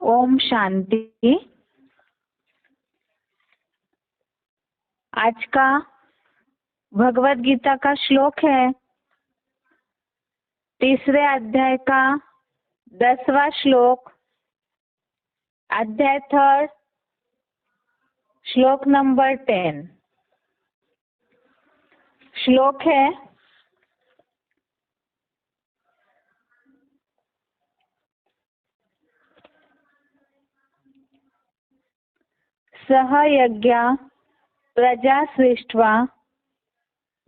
ओम शांति। आज का भगवत गीता का श्लोक है 3 अध्याय का 10वां श्लोक, अध्याय 3, श्लोक नंबर 10। श्लोक है, सह यज्ञ प्रजा सृष्ट्वा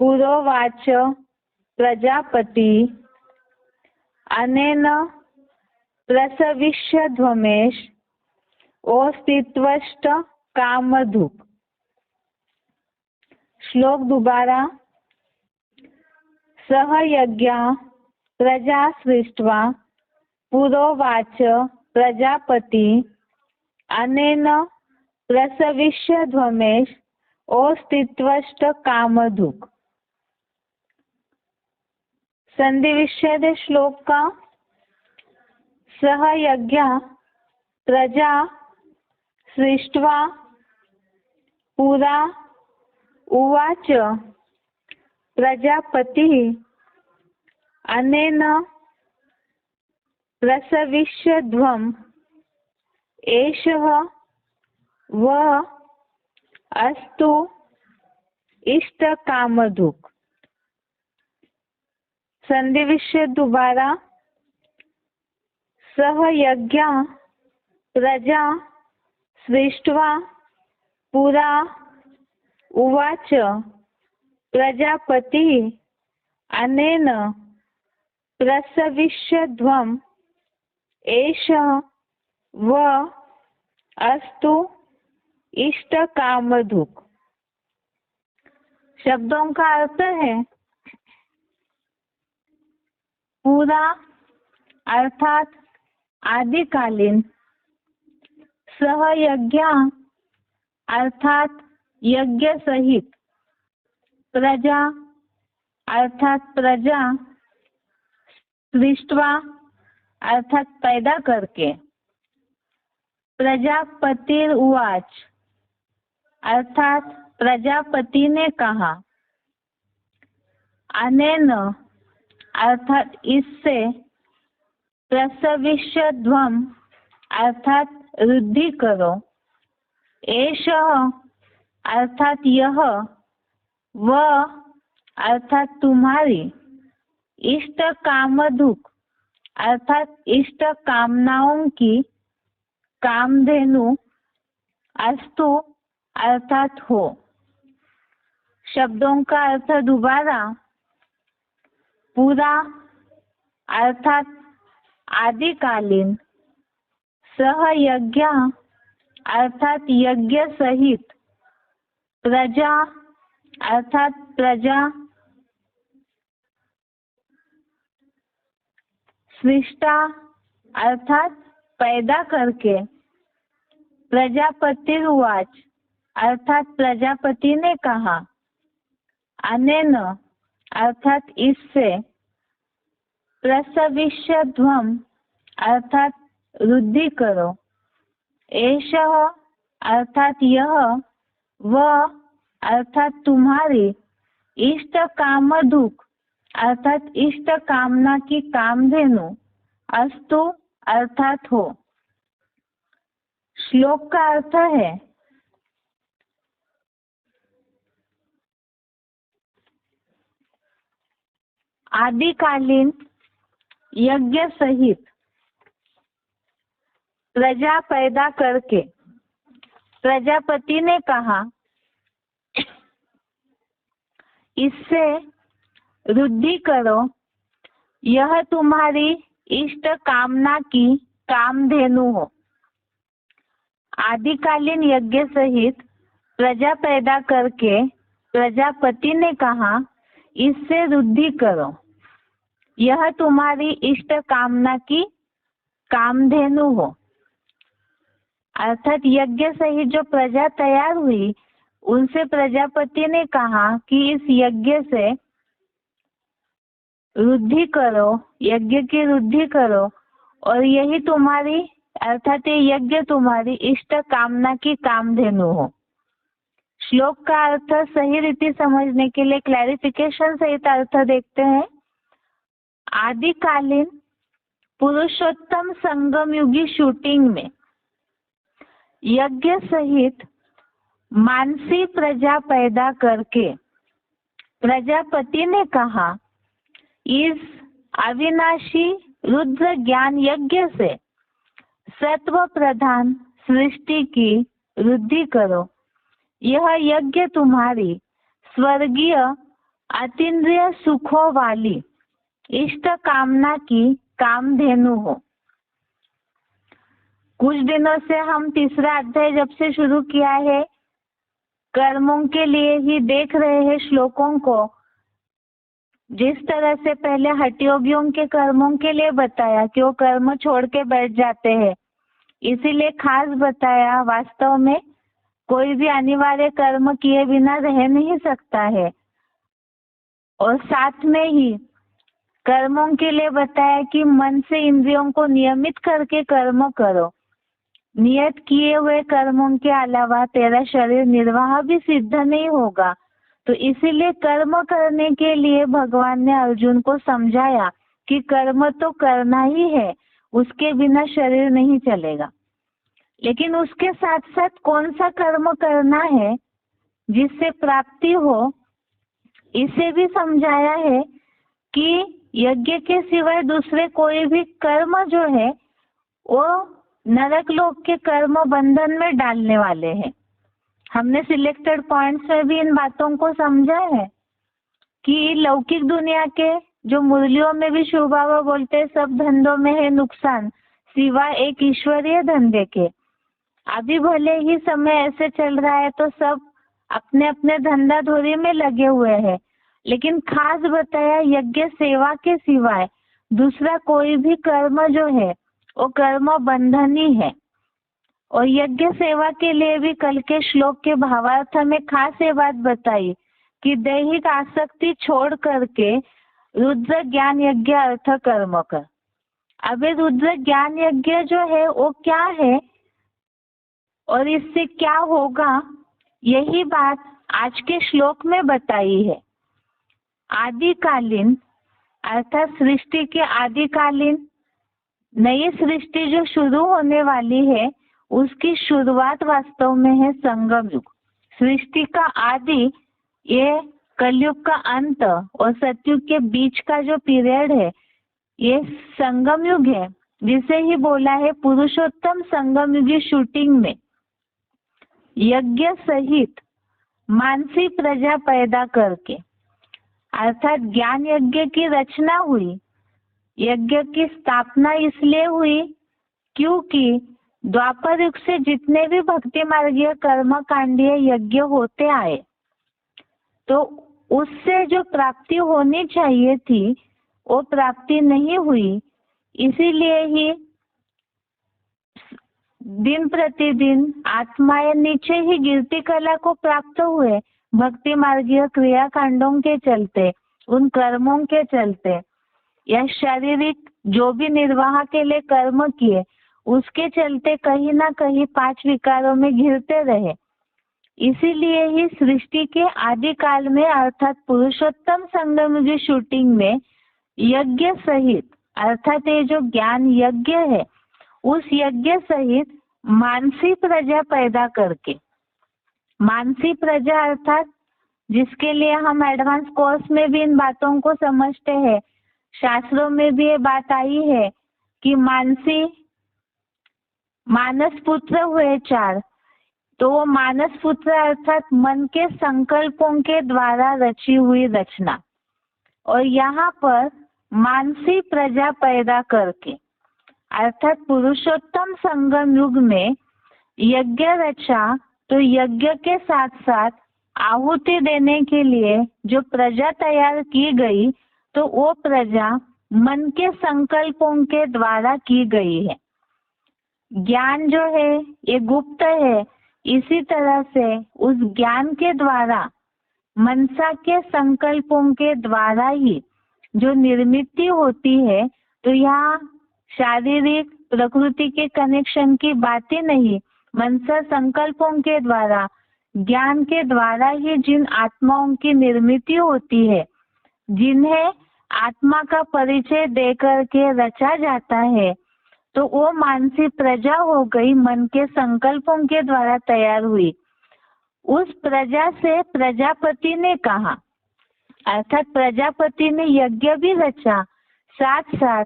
पुरोवाच प्रजापति अनेन प्रसविष्यध्वमेश ओस्तित्वष्ट कामधुक्। श्लोक दोबारा। सह यज्ञ प्रजा सृष्ट्वा पुरोवाच प्रजापति अनेन प्रसविष्यध्वमेश ओस्तित्वष्ट कामधुक्। संधि विच्छेद श्लोक का। सह यज्ञ प्रजा सृष्ट्वा पुरा उवाच प्रजापति अनेन प्रसविष्यध्वम् एषः वः अस्तु इष्टकामधुक्। संधि विच्छेद दोबारा। सह यज्ञ प्रजा सृष्ट्वा पुरा उवाच प्रजापति अनेन प्रसविष्यध्वम् एषः वः अस्तु इष्टकामधुक्। शब्दों का अर्थ है पूरा अर्थात आदिकालीन, सह यज्ञ अर्थात यज्ञ सहित, प्रजा अर्थात प्रजा, सृष्ट्वा अर्थात पैदा करके, प्रजापतिर उवाच अर्थात प्रजापति ने कहा, अनेन अर्थात इससे, प्रसविष्यध्वम् अर्थात वृद्धि करो, एषः अर्थात यह, वह अर्थात तुम्हारी, इष्ट कामधुक् अर्थात इष्ट कामनाओं की, कामधेनु अस्तु अर्थात हो। शब्दों का अर्थ दोबारा। पूरा अर्थात आदिकालीन, सह यज्ञ अर्थात यज्ञ सहित, प्रजा अर्थात प्रजा, सृष्टा अर्थात पैदा करके, प्रजापति उवाच अर्थात प्रजापति ने कहा, अनेन अर्थात इससे, प्रसविष्यध्वम् अर्थात वृद्धि करो, एषः अर्थात यह, वह अर्थात तुम्हारी, इष्ट कामधुक् अर्थात इष्ट कामना की कामधेनु, अस्तु अर्थात हो। श्लोक का अर्थ है आदिकालीन यज्ञ सहित, प्रजा पैदा करके, प्रजापति ने कहा, इससे वृद्धि करो, यह तुम्हारी इष्ट कामना की कामधेनु हो। आदिकालीन यज्ञ सहित प्रजा पैदा करके प्रजापति ने कहा, इससे वृद्धि करो, यह तुम्हारी इष्ट कामना की कामधेनु हो। अर्थात यज्ञ सहित जो प्रजा तैयार हुई, उनसे प्रजापति ने कहा कि इस यज्ञ से वृद्धि करो, यज्ञ की वृद्धि करो, और यही तुम्हारी अर्थात ये यज्ञ तुम्हारी इष्ट कामना की कामधेनु हो। श्लोक का अर्थ सही रीति समझने के लिए क्लैरिफिकेशन सहित अर्थ देखते हैं। आदिकालीन पुरुषोत्तम संगम युगी शूटिंग में यज्ञ सहित मानसी प्रजा पैदा करके प्रजापति ने कहा, इस अविनाशी रुद्र ज्ञान यज्ञ से सत्व प्रधान सृष्टि की वृद्धि करो। यह यज्ञ तुम्हारी स्वर्गीय अतीन्द्रिय सुखों वाली इष्ट कामना की कामधेनु हो। कुछ दिनों से हम तीसरा अध्याय जब से शुरू किया है, कर्मों के लिए ही देख रहे हैं श्लोकों को। जिस तरह से पहले हठयोगियों के कर्मों के लिए बताया कि वो कर्म छोड़ के बैठ जाते हैं, इसीलिए खास बताया वास्तव में कोई भी अनिवार्य कर्म किए बिना रह नहीं सकता है। और साथ में ही कर्मों के लिए बताया कि मन से इंद्रियों को नियमित करके कर्म करो। नियत किए हुए कर्मों के अलावा तेरा शरीर निर्वाह भी सिद्ध नहीं होगा। तो इसीलिए कर्म करने के लिए भगवान ने अर्जुन को समझाया कि कर्म तो करना ही है, उसके बिना शरीर नहीं चलेगा। लेकिन उसके साथ साथ कौन सा कर्म करना है जिससे प्राप्ति हो, इसे भी समझाया है कि यज्ञ के सिवाय दूसरे कोई भी कर्म जो है वो नरक लोक के कर्म बंधन में डालने वाले हैं। हमने सिलेक्टेड पॉइंट्स में भी इन बातों को समझा है कि लौकिक दुनिया के जो मुरलियों में भी शुभ भाव बोलते हैं, सब धंधों में है नुकसान सिवाय एक ईश्वरीय धंधे के। अभी भले ही समय ऐसे चल रहा है तो सब अपने अपने धंधा धोरी में लगे हुए हैं, लेकिन खास बताया यज्ञ सेवा के सिवाय दूसरा कोई भी कर्म जो है वो कर्म बंधन ही है। और यज्ञ सेवा के लिए भी कल के श्लोक के भावार्थ में खास ये बात बताई कि दैहिक आसक्ति छोड़ करके रुद्र ज्ञान यज्ञ अर्थ कर्म कर। अबे रुद्र ज्ञान यज्ञ जो है वो क्या है और इससे क्या होगा, यही बात आज के श्लोक में बताई है। आदिकालीन अर्थात सृष्टि के आदिकालीन नई सृष्टि जो शुरू होने वाली है उसकी शुरुआत वास्तव में है संगम युग। सृष्टि का आदि ये कलयुग का अंत और सतयुग के बीच का जो पीरियड है ये संगम युग है, जिसे ही बोला है पुरुषोत्तम संगम युगी शूटिंग में यज्ञ सहित मानसी प्रजा पैदा करके अर्थात ज्ञान यज्ञ की रचना हुई। यज्ञ की स्थापना इसलिए हुई क्योंकि द्वापर युग से जितने भी भक्ति मार्गीय कर्म कांडीय यज्ञ होते आए तो उससे जो प्राप्ति होनी चाहिए थी वो प्राप्ति नहीं हुई। इसीलिए ही दिन प्रतिदिन आत्माएं नीचे ही गिरती कला को प्राप्त हुए भक्ति मार्गीय क्रिया कांडों के चलते, उन कर्मों के चलते, या शारीरिक जो भी निर्वाह के लिए कर्म किए उसके चलते कहीं ना कहीं पांच विकारों में घिरते रहे। इसीलिए ही सृष्टि के आदि काल में अर्थात पुरुषोत्तम संगम युगी शूटिंग में यज्ञ सहित अर्थात ये जो ज्ञान यज्ञ है उस यज्ञ सहित मानसी प्रजा पैदा करके, मानसी प्रजा अर्थात जिसके लिए हम एडवांस कोर्स में भी इन बातों को समझते हैं, शास्त्रों में भी ये बात आई है कि मानसी मानस पुत्र हुए चार, तो वो मानस पुत्र अर्थात मन के संकल्पों के द्वारा रची हुई रचना। और यहाँ पर मानसी प्रजा पैदा करके अर्थात पुरुषोत्तम संगम युग में यज्ञ रचा, तो यज्ञ के साथ साथ आहुति देने के लिए जो प्रजा तैयार की गई तो वो प्रजा मन के संकल्पों के द्वारा की गई है। ज्ञान जो है ये गुप्त है, इसी तरह से उस ज्ञान के द्वारा मनसा के संकल्पों के द्वारा ही जो निर्मित होती है, तो यहाँ शारीरिक प्रकृति के कनेक्शन की बात ही नहीं। मनसा संकल्पों के द्वारा, ज्ञान के द्वारा ही जिन आत्माओं की निर्मित होती है, जिन्हें आत्मा का परिचय देकर के रचा जाता है, तो वो मानसी प्रजा हो गई, मन के संकल्पों के द्वारा तैयार हुई। उस प्रजा से प्रजापति ने कहा, अर्थात प्रजापति ने यज्ञ भी रचा, साथ साथ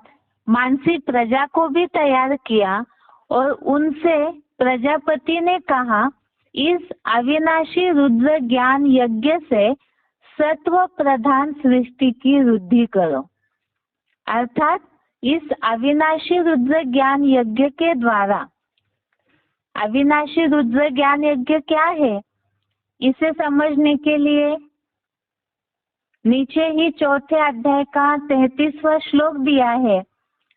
मानसी प्रजा को भी तैयार किया और उनसे प्रजापति ने कहा, इस अविनाशी रुद्र ज्ञान यज्ञ से सत्व प्रधान सृष्टि की वृद्धि करो। अर्थात इस अविनाशी रुद्र ज्ञान यज्ञ के द्वारा, अविनाशी रुद्र ज्ञान यज्ञ क्या है, इसे समझने के लिए नीचे ही चौथे अध्याय का 33वां श्लोक दिया है,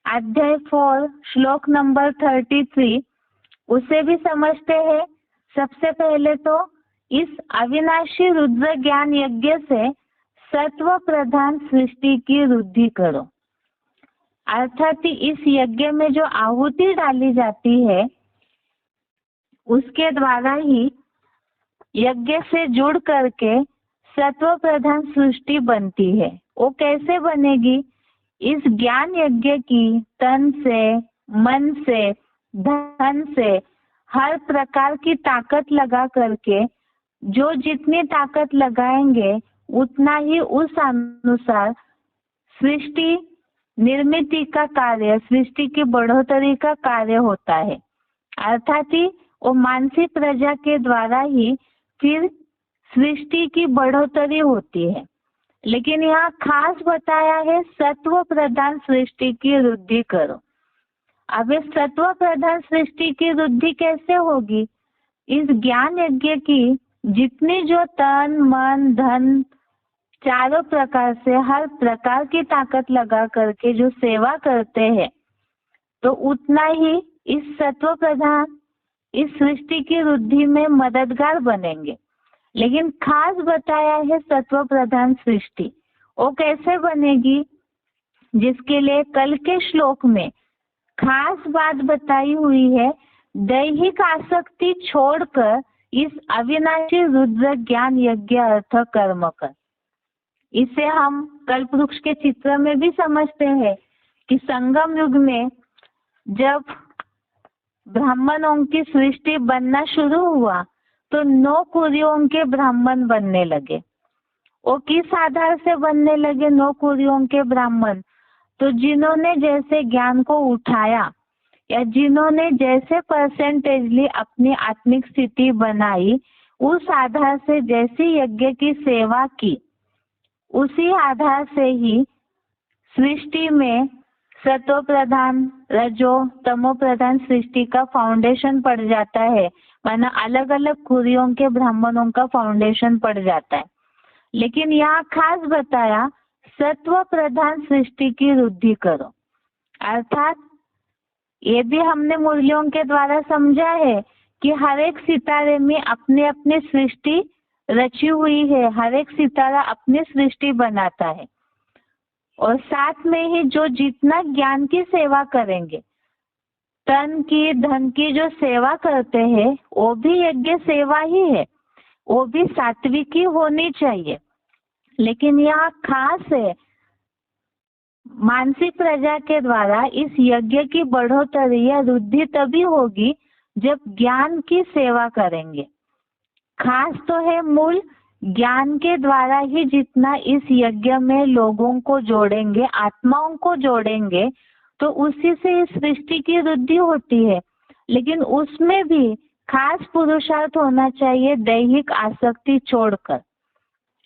अध्याय 4 श्लोक नंबर 33, उसे भी समझते हैं। सबसे पहले तो इस अविनाशी रुद्र ज्ञान यज्ञ से सत्व प्रधान सृष्टि की वृद्धि करो। अर्थात इस यज्ञ में जो आहुति डाली जाती है, उसके द्वारा ही यज्ञ से जुड़ करके सत्व प्रधान सृष्टि बनती है। वो कैसे बनेगी? इस ज्ञान यज्ञ की तन से, मन से, धन से, हर प्रकार की ताकत लगा करके, जो जितनी ताकत लगाएंगे उतना ही उस अनुसार सृष्टि निर्मिति का कार्य, सृष्टि की बढ़ोतरी का कार्य होता है। अर्थात ही वो मानसी प्रजा के द्वारा ही फिर सृष्टि की बढ़ोतरी होती है। लेकिन यहाँ खास बताया है सत्व प्रधान सृष्टि की वृद्धि करो। अब इस सत्व प्रधान सृष्टि की वृद्धि कैसे होगी? इस ज्ञान यज्ञ की जितनी जो तन, मन, धन, चारों प्रकार से हर प्रकार की ताकत लगा करके जो सेवा करते हैं, तो उतना ही इस सत्व प्रधान इस सृष्टि की वृद्धि में मददगार बनेंगे। लेकिन खास बताया है सत्व प्रधान सृष्टि, वो कैसे बनेगी, जिसके लिए कल के श्लोक में खास बात बताई हुई है, दैहिक आसक्ति छोड़कर इस अविनाशी रुद्र ज्ञान यज्ञ अर्थ कर्म कर। इसे हम कल्प वृक्ष के चित्र में भी समझते हैं कि संगम युग में जब ब्राह्मणों की सृष्टि बनना शुरू हुआ तो 9 कुरियों के ब्राह्मण बनने लगे। वो किस आधार से बनने लगे 9 कुरियों के ब्राह्मण? तो जिन्होंने जैसे ज्ञान को उठाया या जिन्होंने जैसे परसेंटेजली अपनी आत्मिक स्थिति बनाई, उस आधार से जैसी यज्ञ की सेवा की, उसी आधार से ही सृष्टि में सत्व प्रधान, रजो, तमो प्रधान सृष्टि का फाउंडेशन पड़ जाता है। माना अलग अलग कुरियों के ब्राह्मणों का फाउंडेशन पड़ जाता है। लेकिन यहाँ खास बताया सत्व प्रधान सृष्टि की वृद्धि करो। अर्थात ये भी हमने मुरलियों के द्वारा समझा है कि हर एक सितारे में अपने अपने सृष्टि रची हुई है, हर एक सितारा अपनी सृष्टि बनाता है। और साथ में ही जो जितना ज्ञान की सेवा करेंगे, तन की, धन की जो सेवा करते हैं, वो भी यज्ञ सेवा ही है, वो भी सात्विक ही होनी चाहिए। लेकिन यहाँ खास है मानसिक प्रजा के द्वारा इस यज्ञ की बढ़ोतरी या वृद्धि तभी होगी जब ज्ञान की सेवा करेंगे। खास तो है मूल ज्ञान के द्वारा ही जितना इस यज्ञ में लोगों को जोड़ेंगे, आत्माओं को जोड़ेंगे, तो उसी से इस सृष्टि की वृद्धि होती है। लेकिन उसमें भी खास पुरुषार्थ होना चाहिए दैहिक आसक्ति छोड़कर,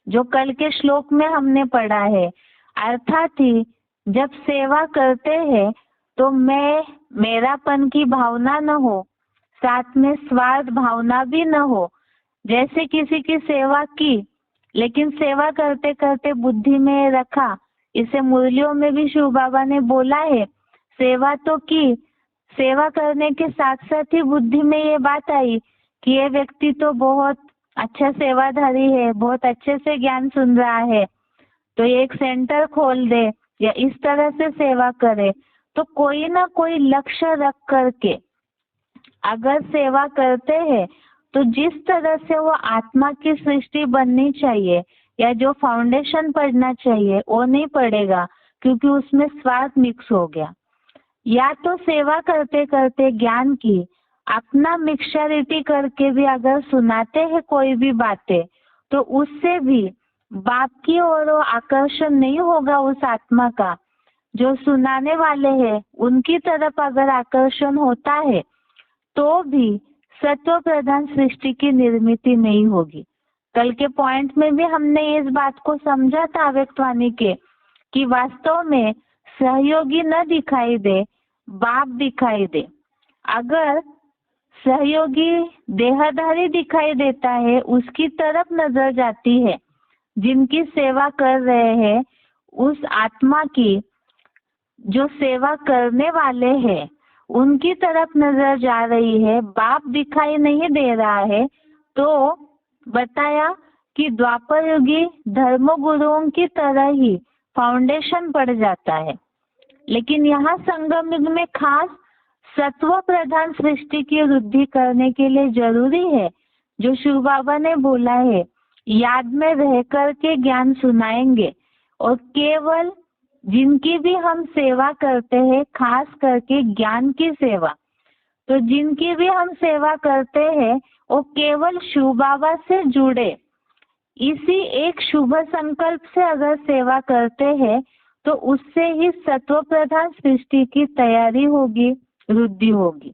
जो कल के श्लोक में हमने पढ़ा है। अर्थात ही जब सेवा करते हैं तो मैं मेरापन की भावना न हो, साथ में स्वार्थ भावना भी न हो। जैसे किसी की सेवा की, लेकिन सेवा करते करते बुद्धि में रखा, इसे मुरलियों में भी शिव बाबा ने बोला है, सेवा तो की, सेवा करने के साथ साथ ही बुद्धि में ये बात आई कि ये व्यक्ति तो बहुत अच्छा सेवाधारी है, बहुत अच्छे से ज्ञान सुन रहा है, तो ये एक सेंटर खोल दे या इस तरह से सेवा करे, तो कोई ना कोई लक्ष्य रख करके अगर सेवा करते हैं तो जिस तरह से वो आत्मा की सृष्टि बननी चाहिए या जो फाउंडेशन पड़ना चाहिए वो नहीं पड़ेगा, क्योंकि उसमें स्वार्थ मिक्स हो गया। या तो सेवा करते करते ज्ञान की अपना मिक्सचरिटी करके भी अगर सुनाते हैं कोई भी बातें, तो उससे भी बाप की ओर आकर्षण नहीं होगा उस आत्मा का। जो सुनाने वाले हैं उनकी तरफ अगर आकर्षण होता है तो भी सत्व प्रधान सृष्टि की निर्मिति नहीं होगी। कल के पॉइंट में भी हमने इस बात को समझा था व्यक्तवाणी के कि वास्तव में सहयोगी न दिखाई दे, बाप दिखाई दे। अगर सहयोगी देहधारी दिखाई देता है, उसकी तरफ नजर जाती है, जिनकी सेवा कर रहे हैं उस आत्मा की जो सेवा करने वाले हैं उनकी तरफ नजर जा रही है, बाप दिखाई नहीं दे रहा है, तो बताया कि द्वापर युगी धर्म गुरुओं की तरह ही फाउंडेशन पड़ जाता है। लेकिन यहाँ संगम युग में खास सत्व प्रधान सृष्टि की वृद्धि करने के लिए जरूरी है, जो शिव बाबा ने बोला है, याद में रह करके ज्ञान सुनाएंगे। और केवल जिनकी भी हम सेवा करते हैं, खास करके ज्ञान की सेवा, तो जिनकी भी हम सेवा करते हैं वो केवल शिव बाबा से जुड़े इसी एक शुभ संकल्प से अगर सेवा करते हैं तो उससे ही सत्व प्रधान सृष्टि की तैयारी होगी, वृद्धि होगी।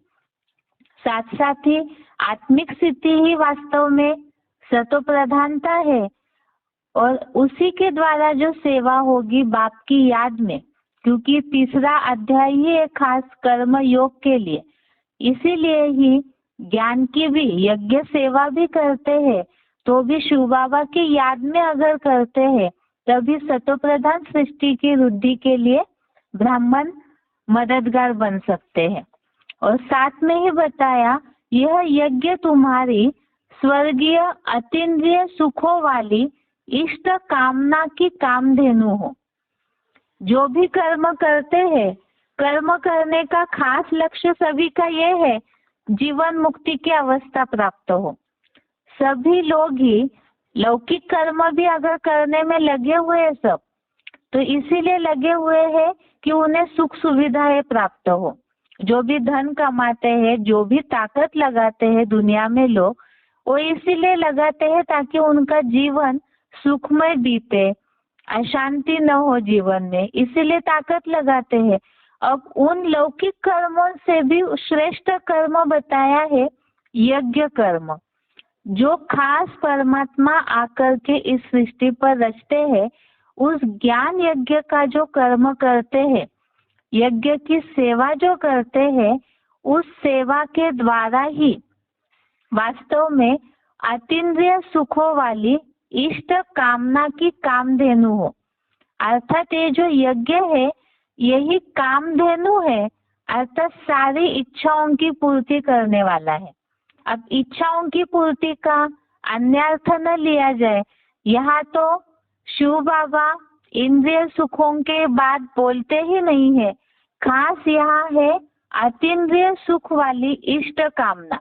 साथ साथ ही आत्मिक स्थिति ही वास्तव में सत्व प्रधानता है और उसी के द्वारा जो सेवा होगी बाप की याद में, क्योंकि तीसरा अध्याय ही है खास कर्म योग के लिए। इसीलिए ही ज्ञान की भी यज्ञ सेवा भी करते हैं तो भी शिव बाबा की याद में अगर करते हैं तभी सत्व प्रधान सृष्टि की वृद्धि के लिए ब्राह्मण मददगार बन सकते हैं। और साथ में ही बताया यह यज्ञ तुम्हारी स्वर्गीय अतीन्द्रिय सुखों वाली इष्ट कामना की कामधेनु हो। जो भी कर्म करते हैं, कर्म करने का खास लक्ष्य सभी का ये है जीवन मुक्ति की अवस्था प्राप्त हो। सभी लोग ही लौकिक कर्म भी अगर करने में लगे हुए हैं सब, तो इसीलिए लगे हुए हैं कि उन्हें सुख सुविधाएं प्राप्त हो। जो भी धन कमाते हैं, जो भी ताकत लगाते हैं दुनिया में लोग, वो इसीलिए लगाते हैं ताकि उनका जीवन सुखमय बीते, अशांति न हो जीवन में, इसीलिए ताकत लगाते हैं। अब उन लौकिक कर्मों से भी श्रेष्ठ कर्म बताया है यज्ञ कर्म, जो खास परमात्मा आकर के इस सृष्टि पर रचते हैं। उस ज्ञान यज्ञ का जो कर्म करते हैं, यज्ञ की सेवा जो करते हैं, उस सेवा के द्वारा ही वास्तव में अतीन्द्रिय सुखों वाली इष्ट कामना की कामधेनु हो। अर्थात ये जो यज्ञ है यही कामधेनु है, अर्थात सारी इच्छाओं की पूर्ति करने वाला है। अब इच्छाओं की पूर्ति का अन्य अर्थ न लिया जाए, यहाँ तो शिव बाबा इंद्रिय सुखों के बाद बोलते ही नहीं है, खास यहाँ है अतीन्द्रिय सुख वाली इष्ट कामना।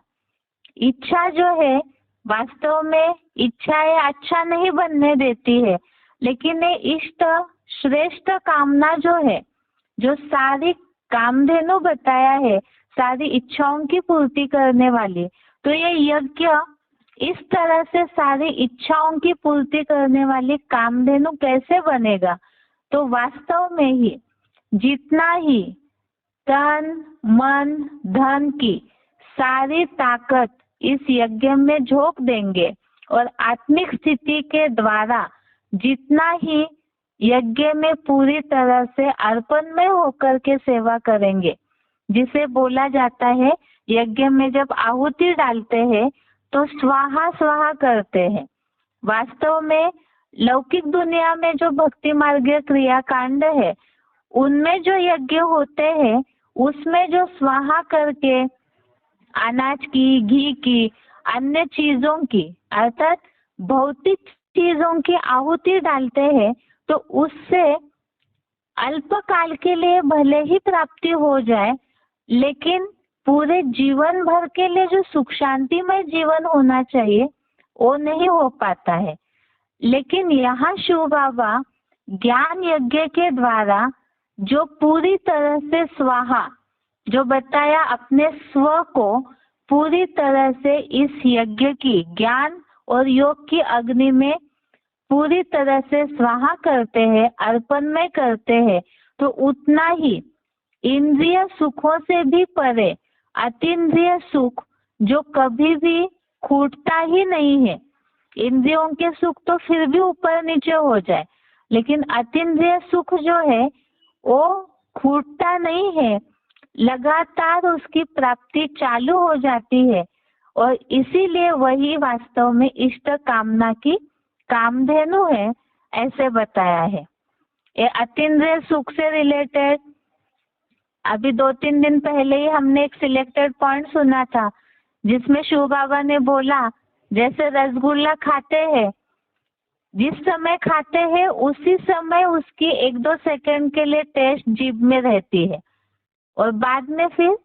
इच्छा जो है वास्तव में इच्छाएं अच्छा नहीं बनने देती है, लेकिन ये इष्ट श्रेष्ठ कामना जो है, जो सारी कामधेनु बताया है, सारी इच्छाओं की पूर्ति करने वाली, तो ये यज्ञ इस तरह से सारी इच्छाओं की पूर्ति करने वाली कामधेनु कैसे बनेगा? तो वास्तव में ही जितना ही तन मन धन की सारी ताकत इस यज्ञ में झोंक देंगे और आत्मिक स्थिति के द्वारा जितना ही यज्ञ में पूरी तरह से अर्पण में होकर के सेवा करेंगे, जिसे बोला जाता है यज्ञ में जब आहुति डालते हैं तो स्वाहा स्वाहा करते हैं। वास्तव में लौकिक दुनिया में जो भक्ति मार्गीय क्रियाकांड है उनमें जो यज्ञ होते हैं उसमें जो स्वाहा करके अनाज की, घी की, अन्य चीजों की अर्थात भौतिक चीजों की आहुति डालते हैं, तो उससे अल्पकाल के लिए भले ही प्राप्ति हो जाए, लेकिन पूरे जीवन भर के लिए जो सुख शांतिमय जीवन होना चाहिए वो नहीं हो पाता है। लेकिन यहाँ शिव बाबा ज्ञान यज्ञ के द्वारा जो पूरी तरह से स्वाहा, जो बताया, अपने स्व को पूरी तरह से इस यज्ञ की, ज्ञान और योग की अग्नि में पूरी तरह से स्वाहा करते हैं, अर्पण में करते हैं, तो उतना ही इंद्रिय सुखों से भी परे अतीन्द्रिय सुख जो कभी भी छूटता ही नहीं है। इंद्रियों के सुख तो फिर भी ऊपर नीचे हो जाए, लेकिन अतीन्द्रिय सुख जो है वो छूटता नहीं है, लगातार उसकी प्राप्ति चालू हो जाती है। और इसीलिए वही वास्तव में इष्ट कामना की कामधेनु है, ऐसे बताया है। ये अतीन्द्रिय सुख से रिलेटेड अभी 2-3 दिन पहले ही हमने एक सिलेक्टेड पॉइंट सुना था, जिसमें शिव बाबा ने बोला, जैसे रसगुल्ला खाते हैं, जिस समय खाते हैं उसी समय उसकी 1-2 सेकंड के लिए टेस्ट जीभ में रहती है और बाद में फिर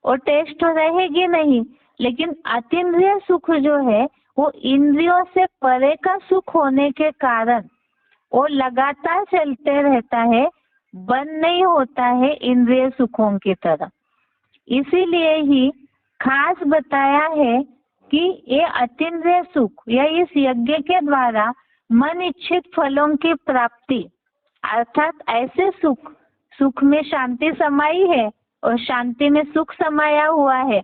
वो टेस्ट तो रहेगी नहीं। लेकिन अतीन्द्रिय सुख जो है वो इंद्रियों से परे का सुख होने के कारण वो लगातार चलते रहता है, बंद नहीं होता है इंद्रिय सुखों की तरह। इसीलिए ही खास बताया है कि ये अतीन्द्रिय सुख या इस यज्ञ के द्वारा मन इच्छित फलों की प्राप्ति, अर्थात ऐसे सुख, सुख में शांति समाई है और शांति में सुख समाया हुआ है,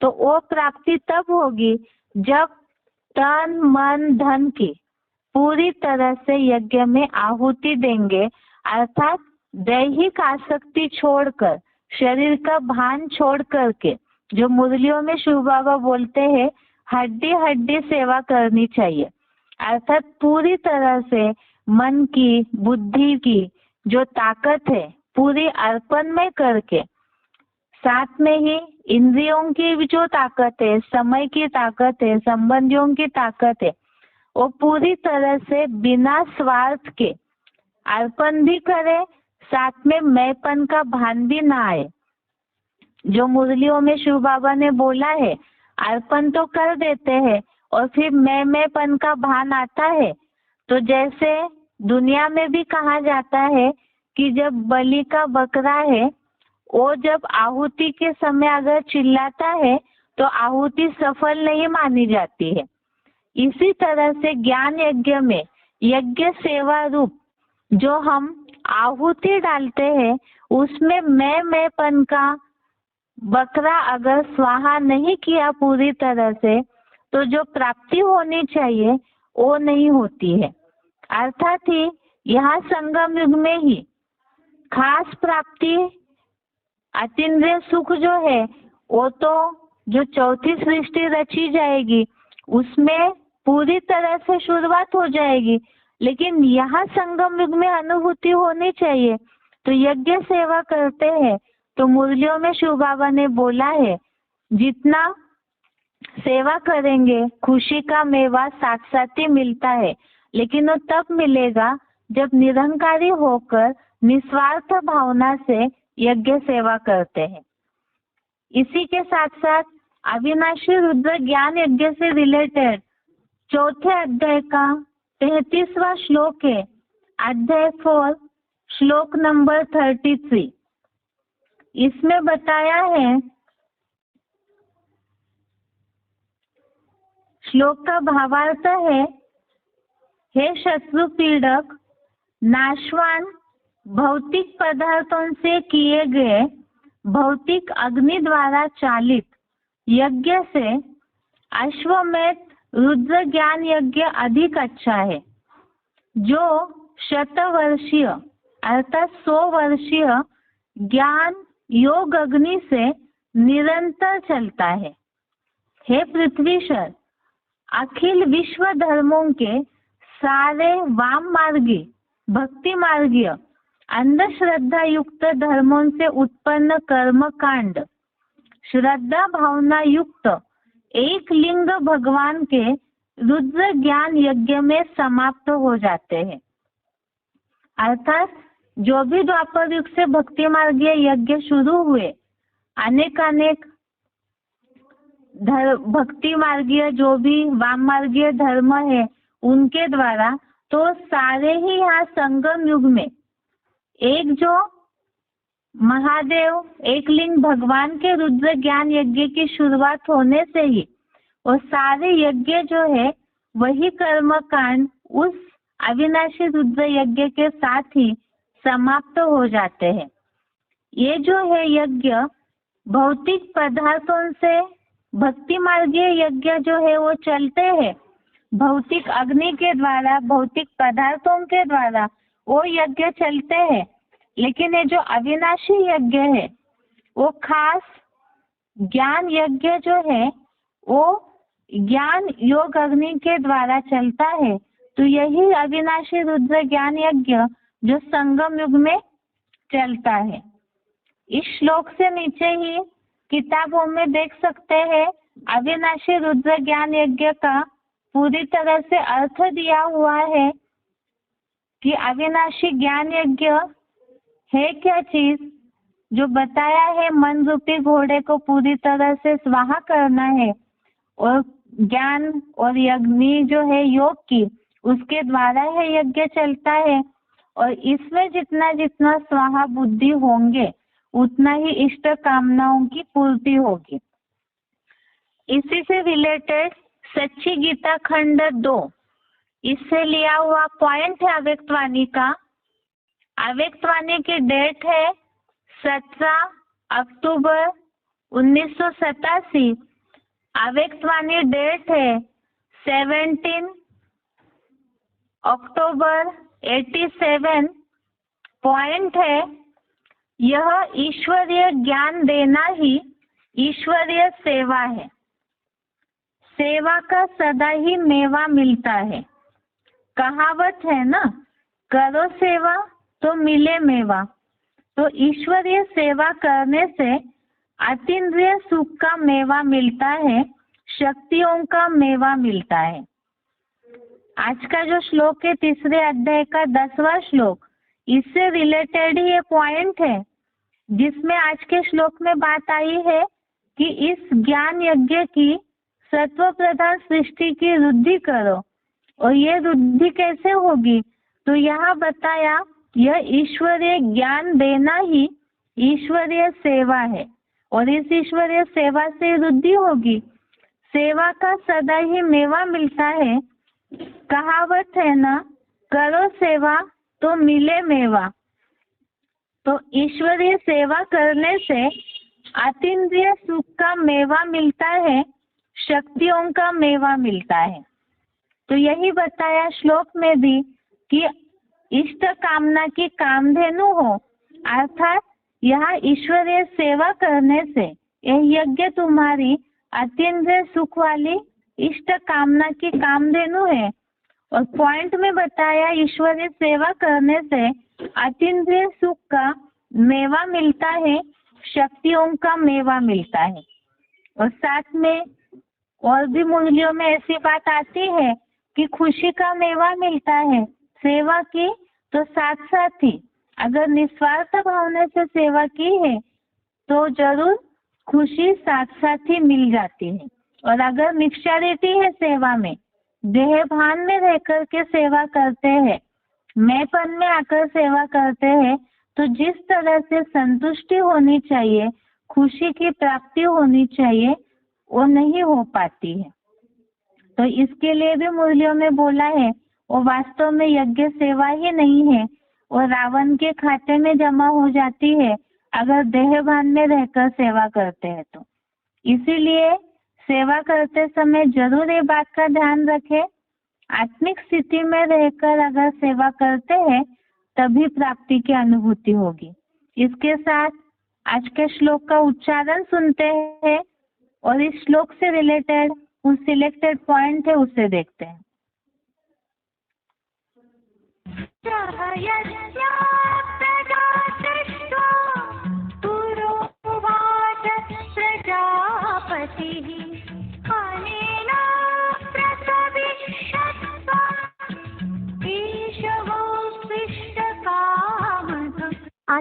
तो वो प्राप्ति तब होगी जब तन मन धन की पूरी तरह से यज्ञ में आहुति देंगे, अर्थात दैहिक आसक्ति छोड़कर, शरीर का भान छोड़ करके, जो मुरलियों में शिव बाबा बोलते हैं हड्डी हड्डी सेवा करनी चाहिए, अर्थात पूरी तरह से मन की, बुद्धि की जो ताकत है पूरी अर्पण में करके, साथ में ही इंद्रियों की भी जो ताकत है, समय की ताकत है, संबंधियों की ताकत है, वो पूरी तरह से बिना स्वार्थ के अर्पण भी करे, साथ में मैंपन का भान भी ना आए। जो मुरलियों में शिव बाबा ने बोला है, अर्पण तो कर देते हैं और फिर मैंपन का भान आता है। तो जैसे दुनिया में भी कहा जाता है कि जब बलि का बकरा है वो जब आहुति के समय अगर चिल्लाता है तो आहुति सफल नहीं मानी जाती है। इसी तरह से ज्ञान यज्ञ में यज्ञ सेवा रूप जो हम आहुति डालते हैं उसमें मैंपन का बकरा अगर स्वाहा नहीं किया पूरी तरह से, तो जो प्राप्ति होनी चाहिए वो नहीं होती है। अर्थात ही यहाँ संगम युग में ही खास प्राप्ति अतीन्द्रिय सुख जो है वो तो जो चौथी सृष्टि रची जाएगी उसमें पूरी तरह से शुरुआत हो जाएगी, लेकिन यहाँ संगम युग में अनुभूति होनी चाहिए। तो यज्ञ सेवा करते हैं तो मुरलियों में शिव बाबा ने बोला है, जितना सेवा करेंगे खुशी का मेवा साथ साथ ही मिलता है, लेकिन वो तब मिलेगा जब निरंकारी होकर निस्वार्थ भावना से यज्ञ सेवा करते हैं। इसी के साथ साथ अविनाशी रुद्र ज्ञान यज्ञ से रिलेटेड चौथे अध्याय का 33वां श्लोक है, अध्याय 4 श्लोक नंबर 33। इसमें बताया है, श्लोक का भावार्थ है, हे शत्रु पीड़क, नाशवान भौतिक पदार्थों से किए गए भौतिक अग्नि द्वारा चालित यज्ञ से अश्वमेध रुद्र ज्ञान यज्ञ अधिक अच्छा है, जो शतवर्षीय अर्थात 100 वर्षीय ज्ञान योग अग्नि से निरंतर चलता है। हे पृथ्वीश्वर, अखिल विश्व धर्मों के सारे वाम मार्गी भक्ति मार्गीय अंधश्रद्धा युक्त धर्मों से उत्पन्न कर्म कांड श्रद्धा भावना युक्त एक लिंग भगवान के रुद्र ज्ञान यज्ञ में समाप्त हो जाते हैं। अर्थात जो भी द्वापर युग से भक्ति मार्गीय यज्ञ शुरू हुए, अनेक भक्ति मार्गीय जो भी वाम मार्गीय धर्म है उनके द्वारा, तो सारे ही यहाँ संगम युग में एक जो महादेव एक लिंग भगवान के रुद्र ज्ञान यज्ञ की शुरुआत होने से ही और सारे यज्ञ जो है वही कर्म कांड उस अविनाशी रुद्र यज्ञ के साथ ही समाप्त हो जाते हैं। ये जो है यज्ञ भौतिक पदार्थों से भक्ति मार्गीय यज्ञ जो है वो चलते हैं, भौतिक अग्नि के द्वारा भौतिक पदार्थों के द्वारा वो यज्ञ चलते हैं। लेकिन ये जो अविनाशी यज्ञ है वो खास ज्ञान यज्ञ जो है वो ज्ञान योग अग्नि के द्वारा चलता है। तो यही अविनाशी रुद्र ज्ञान यज्ञ जो संगम युग में चलता है। इस श्लोक से नीचे ही किताबों में देख सकते हैं अविनाशी रुद्र ज्ञान यज्ञ का पूरी तरह से अर्थ दिया हुआ है कि अविनाशी ज्ञान यज्ञ है क्या चीज, जो बताया है मन रूपी घोड़े को पूरी तरह से स्वाहा करना है और ज्ञान और अग्नि जो है योग की उसके द्वारा है यज्ञ चलता है। और इसमें जितना जितना स्वाहा बुद्धि होंगे उतना ही इष्ट कामनाओं की पूर्ति होगी। इसी से रिलेटेड सच्ची गीता खंड 2 इससे लिया हुआ पॉइंट है अव्यक्तवाणी का। अव्यक्तवाणी की डेट है 17 अक्टूबर 1987। अव्यक्तवाणी डेट है 17 अक्टूबर 87। पॉइंट है यह ईश्वरीय ज्ञान देना ही ईश्वरीय सेवा है। सेवा का सदा ही मेवा मिलता है। कहावत है ना, करो सेवा तो मिले मेवा। तो ईश्वरीय सेवा करने से अतीन्द्रिय सुख का मेवा मिलता है, शक्तियों का मेवा मिलता है। आज का जो श्लोक है तीसरे अध्याय का 10वां श्लोक, इससे रिलेटेड ही ये पॉइंट है जिसमें आज के श्लोक में बात आई है कि इस ज्ञान यज्ञ की सत्व प्रधान सृष्टि की वृद्धि करो। और ये वृद्धि कैसे होगी, तो यहाँ बताया यह ईश्वरीय ज्ञान देना ही ईश्वरीय सेवा है और इस ईश्वरीय सेवा से वृद्धि होगी। सेवा का सदा ही मेवा मिलता है। कहावत है ना, करो सेवा तो मिले मेवा। तो ईश्वरीय सेवा करने से अतीन्द्रिय सुख का मेवा मिलता है, शक्तियों का मेवा मिलता है। तो यही बताया श्लोक में भी कि इष्ट कामना की कामधेनु हो, अर्थात यहाँ ईश्वरीय सेवा करने से यह यज्ञ तुम्हारी अतीन्द्रिय सुख वाली इष्ट कामना की कामधेनु है। और पॉइंट में बताया ईश्वरीय सेवा करने से अतीन्द्रिय सुख का मेवा मिलता है, शक्तियों का मेवा मिलता है। और साथ में और भी मुरलियों में ऐसी बात आती है कि खुशी का मेवा मिलता है सेवा की। तो साथ साथ ही अगर निस्वार्थ भावना से सेवा की है तो जरूर खुशी साथ साथ ही मिल जाती है। और अगर मिक्सचरिटी है सेवा में, देह भान में रहकर के सेवा करते हैं, मैंपन में आकर सेवा करते हैं, तो जिस तरह से संतुष्टि होनी चाहिए, खुशी की प्राप्ति होनी चाहिए, वो नहीं हो पाती है। तो इसके लिए भी मुरलियों में बोला है वो वास्तव में यज्ञ सेवा ही नहीं है, वो रावण के खाते में जमा हो जाती है अगर देहभान में रहकर सेवा करते हैं तो। इसीलिए सेवा करते समय जरूर ये बात का ध्यान रखें, आत्मिक स्थिति में रहकर अगर सेवा करते हैं तभी प्राप्ति की अनुभूति होगी। इसके साथ आज के श्लोक का उच्चारण सुनते हैं और इस श्लोक से रिलेटेड उस सिलेक्टेड पॉइंट है उसे देखते हैं।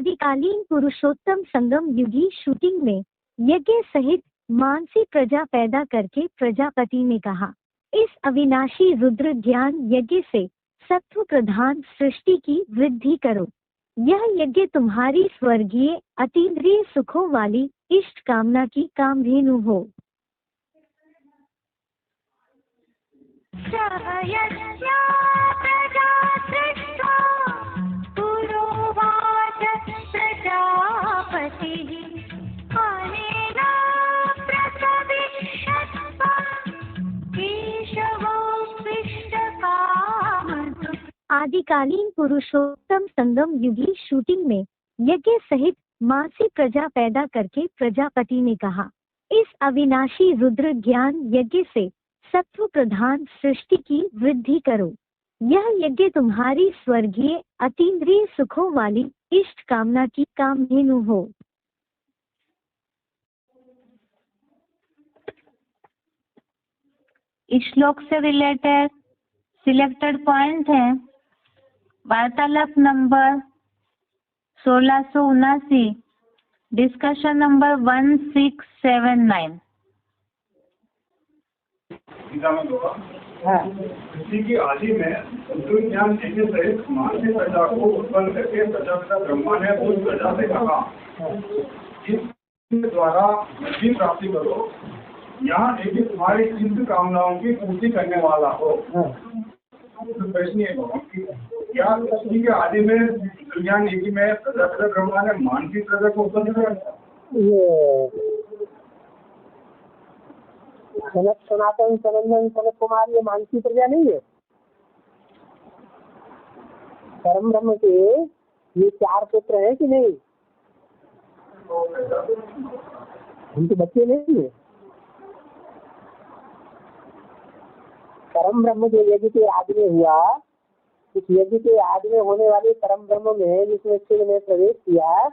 आदिकालीन पुरुषोत्तम संगम युगी शूटिंग में यज्ञ सहित मानसी प्रजा पैदा करके प्रजापति ने कहा, इस अविनाशी रुद्र ज्ञान यज्ञ से सत्व प्रधान सृष्टि की वृद्धि करो। यह यज्ञ तुम्हारी स्वर्गीय अतीन्द्रिय सुखों वाली इष्ट कामना की कामधेनु हो। आदिकालीन पुरुषोत्तम संगम युगी शूटिंग में यज्ञ सहित मानसी प्रजा पैदा करके प्रजापति ने कहा, इस अविनाशी रुद्र ज्ञान यज्ञ से सत्व प्रधान सृष्टि की वृद्धि करो। यह यज्ञ तुम्हारी स्वर्गीय अतीन्द्रिय सुखों वाली इष्ट कामना की कामधेनु हो। इस श्लोक से रिलेटेड सिलेक्टेड पॉइंट है वार्तालाप नंबर 1679, डिस्कशन नंबर 1679। इसी की आदि में ज्ञान यज्ञ सहित मानसिक प्रजा को उत्पन्न करके प्रजापिता ब्रह्मा ने उस प्रजा से कहा, इसके द्वारा मुक्ति प्राप्ति करो। यहाँ यज्ञ तुम्हारी इष्ट कामनाओं की पूर्ति करने वाला हो। तो प्रश्न ये होगा कि क्या इसी के आदि में ज्ञान यज्ञ में प्रजापिता ब्रह्मा ने मानसिक प्रजा को उत्पन्न किया? सनत सनातन सनंदन सनत कुमार ये मानसी प्रजा नहीं है। परम ब्रह्म के ये 4 पुत्र हैं कि नहीं? उनके बच्चे नहीं है। परम ब्रह्म जो यज्ञ के आदि में हुआ, उस यज्ञ के आदि में होने वाले परम ब्रह्म में जिसमें शिव ने प्रवेश किया,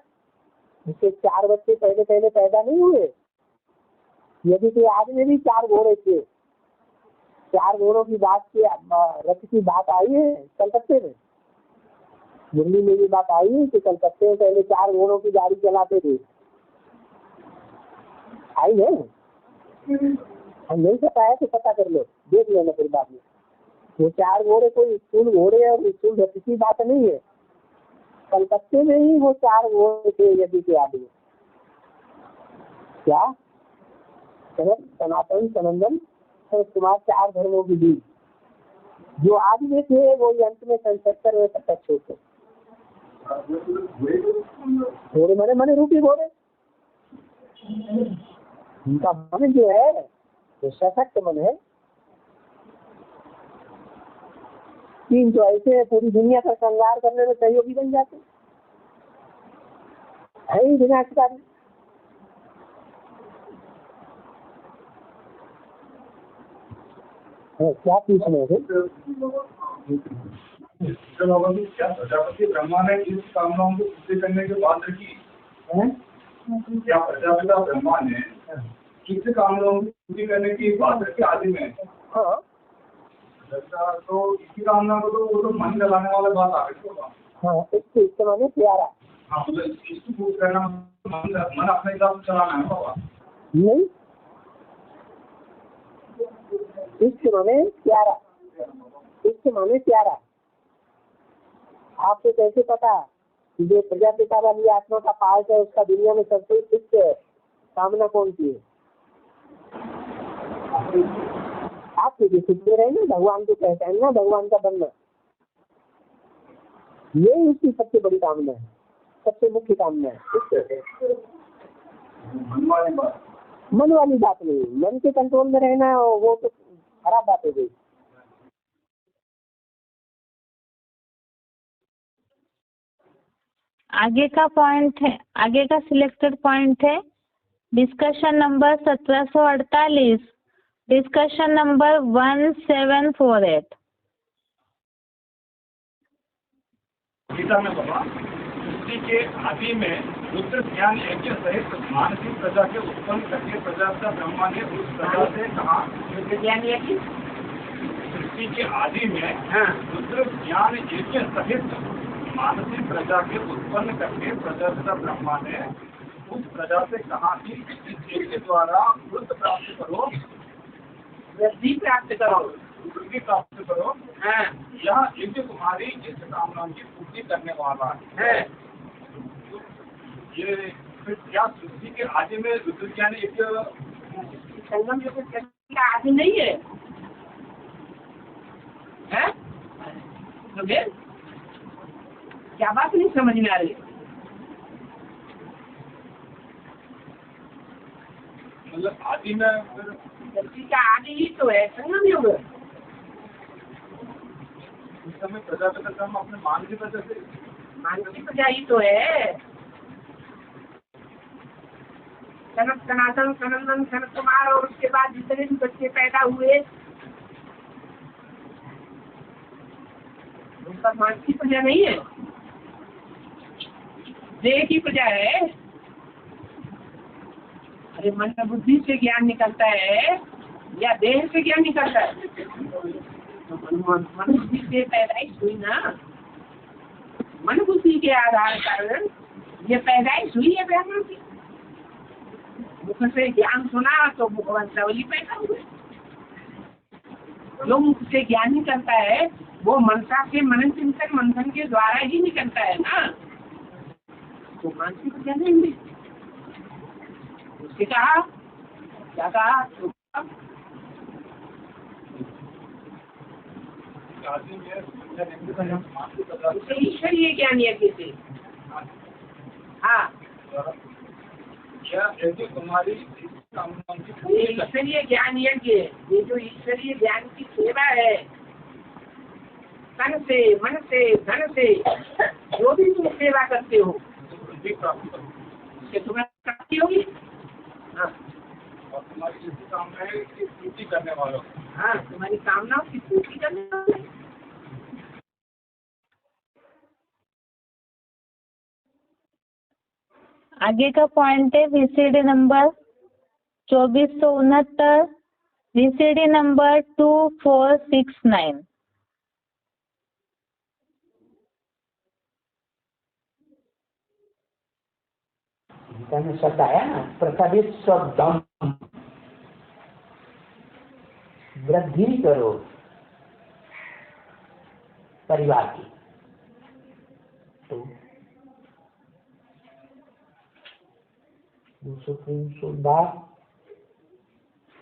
उसके 4 बच्चे पहले पहले पैदा नहीं हुए। यदि के आदि में भी 4 घोड़े थे। 4 घोड़ों की बात की रथ की बात आई है कलकत्ते में। दिल्ली में भी बात आई है कि कलकत्ते में पहले 4 घोड़ों की गाड़ी चलाते थे। आई है, हम नहीं पता है तो पता कर लो, देख लेना फिर बाद में। वो 4 घोड़े कोई स्कूल घोड़े और स्कूल रथ की बात नहीं है। कलकत्ते में ही वो 4 घोड़े थे यदि के आदि में। क्या सनातन सनंदन कुमार 4 धर्मों के बीच जो आदि में थे वो अंत में 77 में प्रत्यक्ष होते। घोड़े मने रूपी घोड़े, उनका मन जो है वो सशक्त मन है। 3 तो ऐसे पूरी दुनिया का संहार करने में सहयोगी बन जाते है ही विनाशकारी। क्या पूछना है? क्या प्रजापति ब्रह्मा ने इस कामनाओं को पूरी करने के बाद रखी? क्या प्रजापिता ब्रह्मा ने किस कामनाओं को पूरी करने की बात रखी आदि में? हाँ, तो इसी कामना को तो वो तो मन चलाने वाला बात आ गई होगा। हाँ, इसके इस्तेमाल में प्यारा। हाँ, मतलब इसको पूरा करना मन अपने हिसाब से चलाना है होगा नहीं, इसके माने प्यारा। इसके माने प्यारा। आपको कैसे पता कि जो प्रजापिता वाली आत्मा का पार्ट है उसका दुनिया में सबसे इष्ट कामना कौन सी है? आपके जो सीखते रहे ना भगवान को पहचान ना, भगवान का बनना, यही उसकी सबसे बड़ी कामना है, सबसे मुख्य कामना है। मन वाली बात नहीं, मन के कंट्रोल में रहना वो तो खराब बात हो गई। आगे का पॉइंट है, आगे का सिलेक्टेड पॉइंट है discussion number 1748, discussion number 1748। Gita में बाबा सृष्टि के आदि में रुद्र ज्ञान यज्ञ सहित मानसिक प्रजा के उत्पन्न करके प्रजापिता ब्रह्मा ने उस प्रजा से कहा, ज्ञान यज्ञ सृष्टि के आदि में रुद्र ज्ञान यज्ञ सहित मानसी प्रजा के उत्पन्न करके प्रजापिता ब्रह्मा ने उस प्रजा से कहा कि इस यज्ञ के द्वारा वृद्ध प्राप्त करो, वृद्धि प्राप्त करो। वृद्धि प्राप्त करो। हाँ, यह यज्ञ तुम्हारी इष्ट कामनाओं की पूर्ति करने वाला है। ये फिर क्या सृष्टि के आदि में रुद्र ज्ञान यज्ञ संगम जो का आदि नहीं है, हैं? तो फिर क्या बात नहीं समझ में आ रही? मतलब आदि में फिर सृष्टि का आदि ही तो है संगम युग। उस समय प्रजापिता ब्रह्म अपने मानसी प्रजा से मानसी प्रजा ही तो है। सनत सनातन सनंदन सनत कुमार और उसके बाद जितने भी बच्चे पैदा हुए उनका मानसी प्रजा नहीं है, देह की प्रजा है। अरे मन बुद्धि से ज्ञान निकलता है या देह से ज्ञान निकलता है? तो मन बुद्धि से पैदाइश हुई ना, मन बुद्धि के आधार कारण ये पैदाइश हुई है ब्राह्मण की। मुख से ज्ञान सुना तो मुखवंशावली पैदा हुए। जो मुख से ज्ञान निकलता है वो मनसा से मनन चिंतन मंथन के द्वारा ही निकलता है ना, तो मानसिक प्रजा नहीं हुई। उससे कहा क्या कहा? तो आदि में मानसी प्रजा उसे ईश्वरीय ज्ञान यज्ञ से। हाँ, यह यज्ञ तुम्हारी इष्ट कामनाओं की ये पूर्ति करने ईश्वरीय ज्ञान यज्ञ, ये जो ईश्वरीय ज्ञान की सेवा है, तन से मन से धन से जो भी तुम सेवा करते हो वृद्धि प्राप्त करो उससे तुम्हें प्राप्ति होगी। हाँ, और तुम्हारी इष्ट कामनाएं की पूर्ति करने वालों हाँ, तुम्हारी कामनाओं की पूर्ति करने वाले। आगे का पॉइंट है VCD number 2469, VCD number 2469। Gita में शब्द आया ना, प्रसादित स्वदम, वृद्धि करो परिवार की। तो 203 बार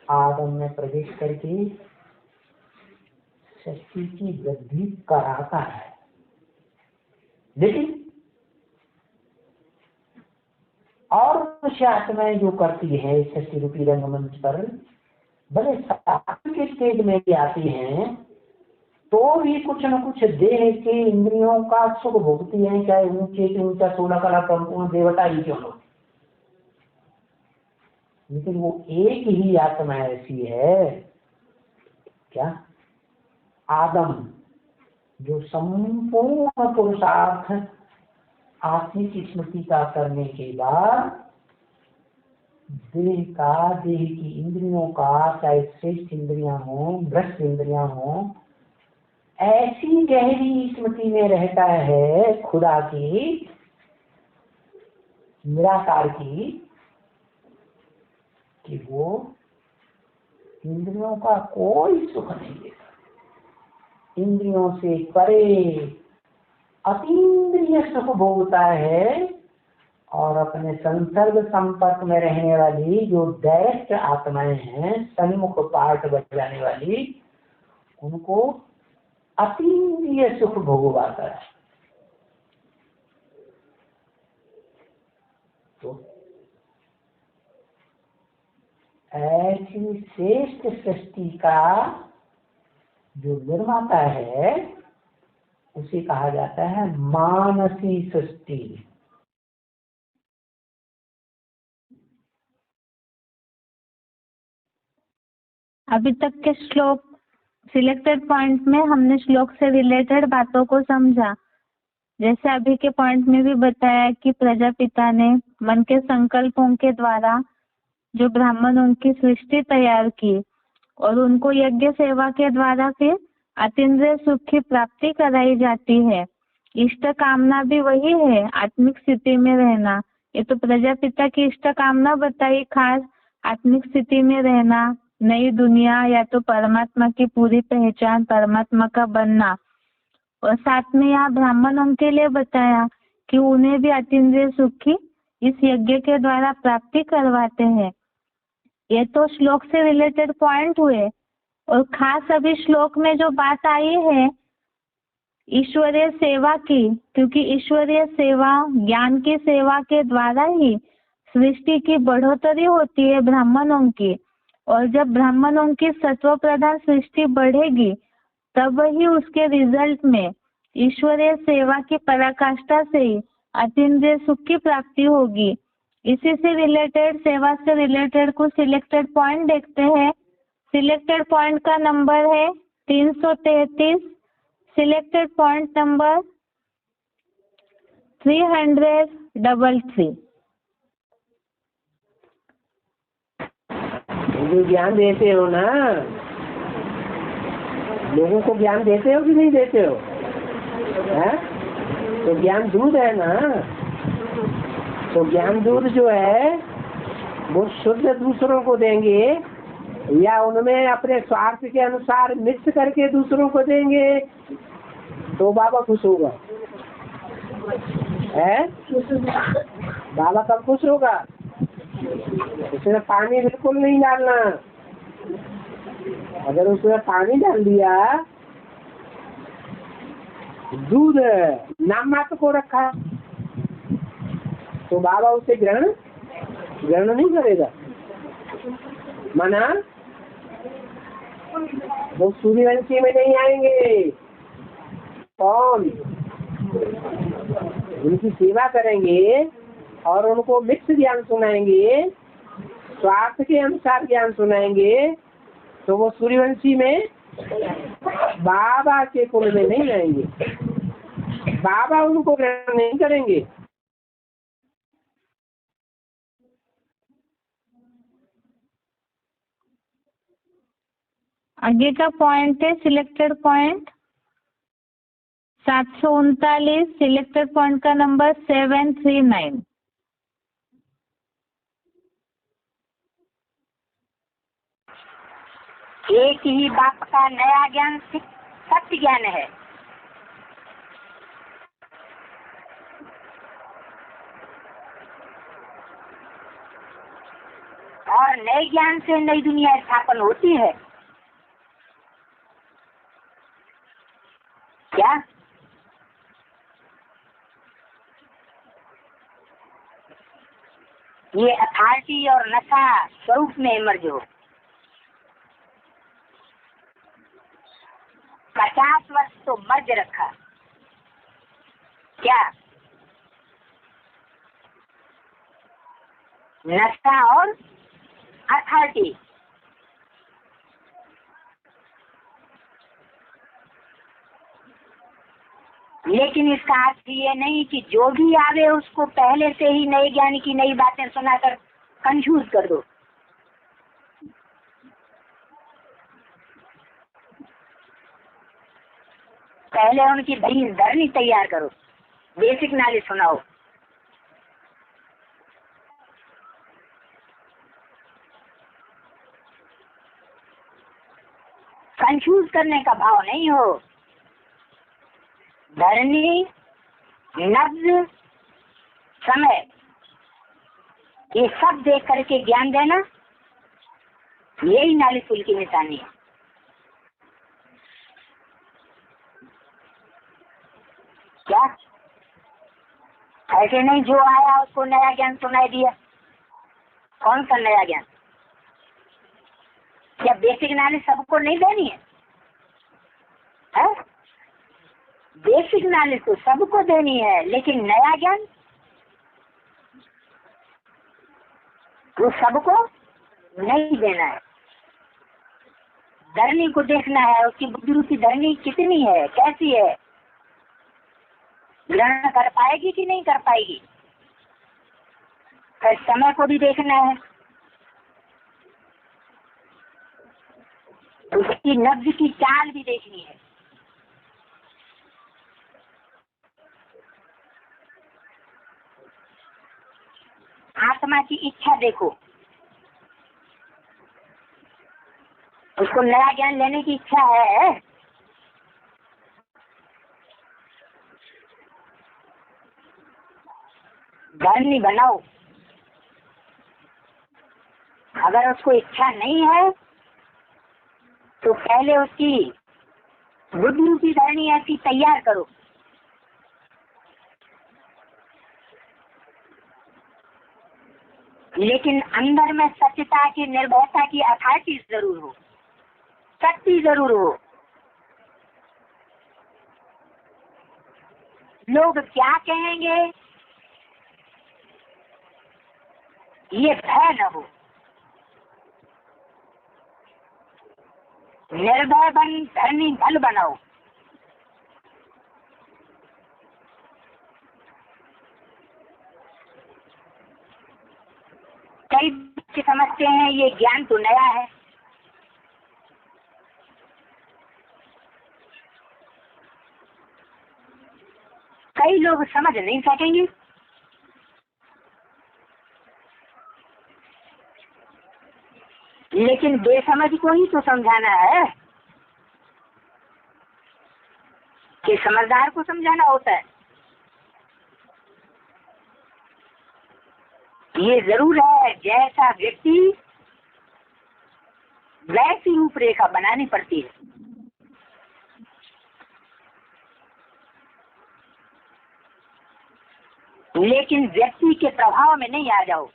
आदम में प्रवेश करके शक्ति की वृद्धि कराता है, लेकिन और कुछ आत्माएं जो करती है शक्ति रूपी रंगमंच पर बड़े साधन के स्टेज में भी आती हैं, तो भी कुछ न कुछ देह के इंद्रियों का सुख भोगती हैं, चाहे ऊंचे से ऊंचा 16 कला संपूर्ण देवता ही क्यों हो। लेकिन वो एक ही आत्मा ऐसी है क्या, आदम, जो संपूर्ण पुरुषार्थ आत्मिक स्मृति का करने के बाद देह की इंद्रियों का, चाहे श्रेष्ठ इंद्रियां हो भ्रष्ट इंद्रियां हो, ऐसी गहरी स्मृति में रहता है खुदा की, निराकार की, कि वो इंद्रियों का कोई सुख नहीं देता, इंद्रियों से परे अतीन्द्रिय सुख भोगता है, और अपने संसर्ग संपर्क में रहने वाली जो डायरेक्ट आत्माएं हैं, सन्मुख पाठ बजाने वाली, उनको अतीन्द्रिय सुख भोगवाता है। तो ऐसी श्रेष्ठ सृष्टि का जो निर्माता है उसे कहा जाता है मानसी सृष्टि। अभी तक के श्लोक सिलेक्टेड पॉइंट में हमने श्लोक से रिलेटेड बातों को समझा। जैसे अभी के पॉइंट में भी बताया कि प्रजापिता ने मन के संकल्पों के द्वारा जो ब्राह्मण उनकी सृष्टि तैयार की और उनको यज्ञ सेवा के द्वारा फिर अतीन्द्रिय सुख की प्राप्ति कराई जाती है। इष्ट कामना भी वही है, आत्मिक स्थिति में रहना। ये तो प्रजापिता की इष्ट कामना बताई, खास आत्मिक स्थिति में रहना, नई दुनिया या तो परमात्मा की पूरी पहचान, परमात्मा का बनना। और साथ में यहाँ ब्राह्मणों के लिए बताया कि उन्हें भी अतीन्द्रिय सुख की इस यज्ञ के द्वारा प्राप्ति करवाते हैं। ये तो श्लोक से रिलेटेड पॉइंट हुए। और खास अभी श्लोक में जो बात आई है ईश्वरीय सेवा की, क्योंकि ईश्वरीय सेवा, ज्ञान की सेवा के द्वारा ही सृष्टि की बढ़ोतरी होती है ब्राह्मणों की। और जब ब्राह्मणों की सत्व प्रधान सृष्टि बढ़ेगी तब ही उसके रिजल्ट में ईश्वरीय सेवा की पराकाष्ठा से ही अतीन्द्रिय सुख की प्राप्ति होगी। इसी से रिलेटेड, सेवा से रिलेटेड कुछ सिलेक्टेड पॉइंट देखते हैं। सिलेक्टेड पॉइंट का नंबर है 333, सिलेक्टेड पॉइंट नंबर 333। जो ज्ञान देते हो ना, लोगों को ज्ञान देते हो कि नहीं देते हो? है? तो ज्ञान दूध है ना, तो ज्ञान दूध जो है वो शुद्ध दूसरों को देंगे या उनमें अपने स्वार्थ के अनुसार मिक्स करके दूसरों को देंगे तो बाबा खुश होगा। है? बाबा कब खुश होगा? उसमें पानी बिल्कुल नहीं डालना। अगर उसमें पानी डाल दिया, दूध नाम मात्र को रखा, तो बाबा उसे ग्रहण नहीं करेगा। माना वो सूर्यवंशी में नहीं आएंगे। कौन? उनकी सेवा करेंगे और उनको मिक्स ज्ञान सुनाएंगे, स्वार्थ के अनुसार ज्ञान सुनाएंगे, तो वो सूर्यवंशी में बाबा के कुल में नहीं आएंगे। बाबा उनको ग्रहण नहीं करेंगे। आगे का पॉइंट है सिलेक्टेड पॉइंट 739, सिलेक्टेड पॉइंट का नंबर 739। एक ही बाप का नया ज्ञान सत्य ज्ञान है। और नए ज्ञान से नई दुनिया स्थापन होती है। क्या? ये अथॉरिटी और नशा स्वरूप में इमर्ज हो। 50 वर्ष तो मर्ज रखा। क्या? नशा और अथॉरिटी। लेकिन इसका अर्थ ये नहीं कि जो भी आवे उसको पहले से ही नए ज्ञान की नई बातें सुनाकर कंफ्यूज कर दो। पहले उनकी धरनी तैयार करो, बेसिक नॉलेज सुनाओ। कंफ्यूज करने का भाव नहीं हो। धरनी, नब्ज, समय, ये सब देख करके ज्ञान देना, यही नालीपुल की निशानी है। क्या? ऐसे नहीं जो आया उसको नया ज्ञान सुनाई दिया। कौन सा नया ज्ञान? क्या बेसिक नॉलेज सबको नहीं देनी है? बेसिक नॉलेज तो सबको देनी है, लेकिन नया ज्ञान वो सबको नहीं देना है। धरनी को देखना है, उसकी बुद्धि धरनी कितनी है, कैसी है, ग्रहण कर पाएगी कि नहीं कर पाएगी। फिर समय को भी देखना है, उसकी नब्ज की चाल भी देखनी है। आत्मा की इच्छा देखो, उसको नया ज्ञान लेने की इच्छा है। धर्मी बनाओ। अगर उसको इच्छा नहीं है तो पहले उसकी बुद्धि की धरनी ऐसी तैयार करो। लेकिन अंदर में सत्यता की, निर्भयता की अथॉरिटी जरूर हो, शक्ति जरूर हो। लोग क्या कहेंगे ये भय न हो। निर्भय बन धर्मी बल बनाओ। कई बच्चे समझते हैं ये ज्ञान तो नया है, कई लोग समझ नहीं सकेंगे। लेकिन बेसमझ को ही तो समझाना है कि समझदार को समझाना होता है। ये जरूर है जैसा व्यक्ति वैसी रूपरेखा बनानी पड़ती है। लेकिन व्यक्ति के प्रभाव में नहीं आ जाओ।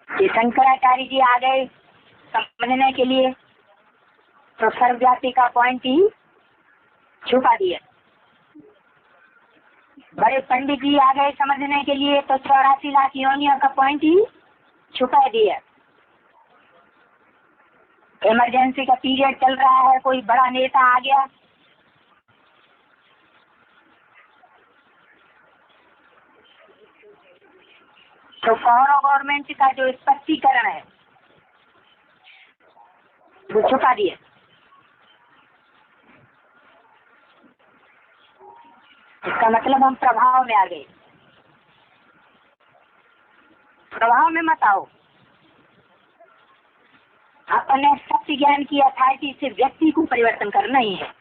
कि शंकराचार्य जी आ गए समझने के लिए तो सर्वव्यापी का पॉइंट ही छुपा दिया। बड़े पंडित जी आ गए समझने के लिए तो 84 लाख योनियों का पॉइंट ही छुपा दिया। इमरजेंसी का पीरियड चल रहा है, कोई बड़ा नेता आ गया तो कौरव गवर्नमेंट का जो स्पष्टीकरण है वो छुपा दिया। इसका मतलब हम प्रभाव में आ गए। प्रभाव में मत आओ। अपने सत्य ज्ञान की अथॉरिटी से व्यक्ति को परिवर्तन करना ही है।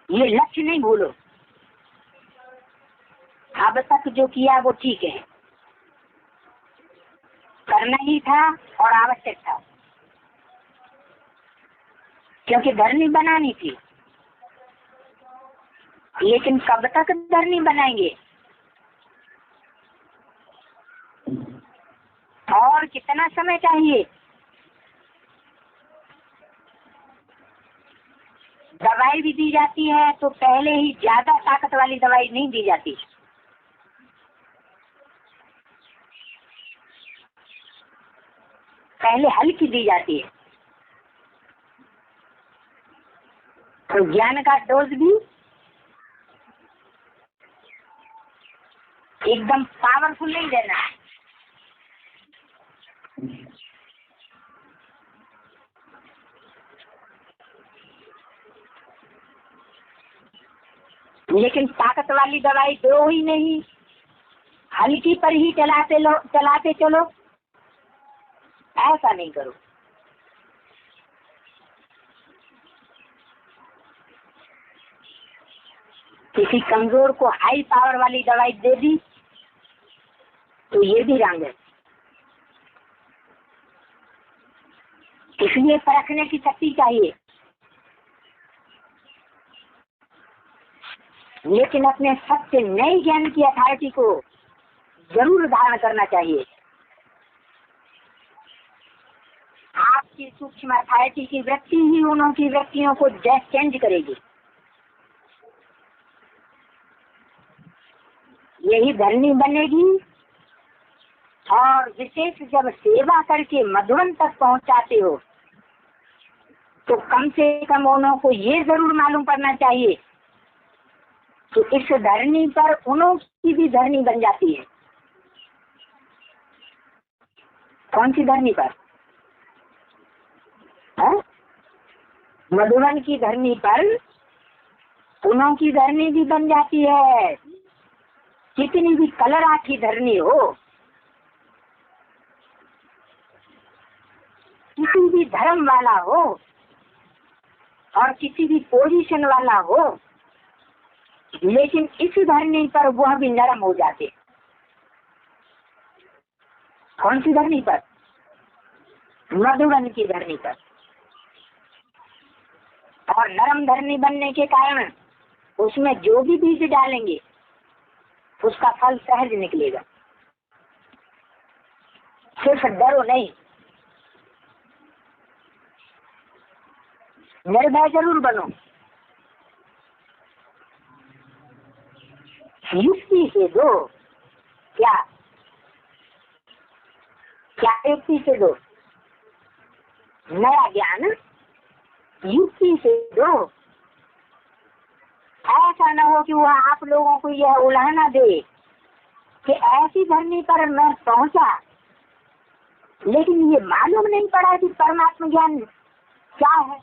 ये लक्ष्य नहीं भूलो। अब तक जो किया वो ठीक है, करना ही था और आवश्यक था, क्योंकि धरनी बनानी थी। लेकिन कब तक धरनी बनाएंगे और कितना समय चाहिए? दवाई भी दी जाती है तो पहले ही ज्यादा ताकत वाली दवाई नहीं दी जाती। पहले हल्की दी जाती है। तो ज्ञान का डोज भी एकदम पावरफुल नहीं देना है। लेकिन ताकत वाली दवाई दो ही नहीं, हल्की पर ही चलाते चलो, ऐसा नहीं करो। किसी कमजोर को हाई पावर वाली दवाई दे दी तो ये भी रंग है। इसलिए परखने की शक्ति चाहिए। लेकिन अपने सत्य नए ज्ञान की अथॉरिटी को जरूर धारण करना चाहिए। आपकी सूक्ष्म अथॉरिटी की वृत्ति ही उन्हों की व्यक्तियों को चेंज करेगी। यही धरनी बनेगी। और विशेष जब सेवा करके मधुबन तक पहुंचाते हो तो कम से कम उन्हों को ये जरूर मालूम पड़ना चाहिए कि इस धरनी पर उन्हों की भी धरनी बन जाती है। कौन सी धरनी पर? मधुबन की धरनी पर पुनों की धरनी भी बन जाती है। कितनी भी कलराठी धरनी हो, किसी भी धर्म वाला हो और किसी भी पोजीशन वाला हो, लेकिन इस धरनी पर वह भी नरम हो जाते। कौन सी धरनी पर? मधुबन की धरनी पर। और नरम धरनी बनने के कारण उसमें जो भी बीज डालेंगे उसका फल सहज निकलेगा। सिर्फ डरो नहीं, निर्भय जरूर बनो। युक्ति से दो, क्या क्या युक्ति से दो? नया ज्ञान युक्ति से दो। ऐसा न हो कि वह आप लोगों को यह उलाहना दे कि ऐसी धरनी पर मैं पहुंचा लेकिन ये मालूम नहीं पड़ा कि परमात्मा ज्ञान क्या है।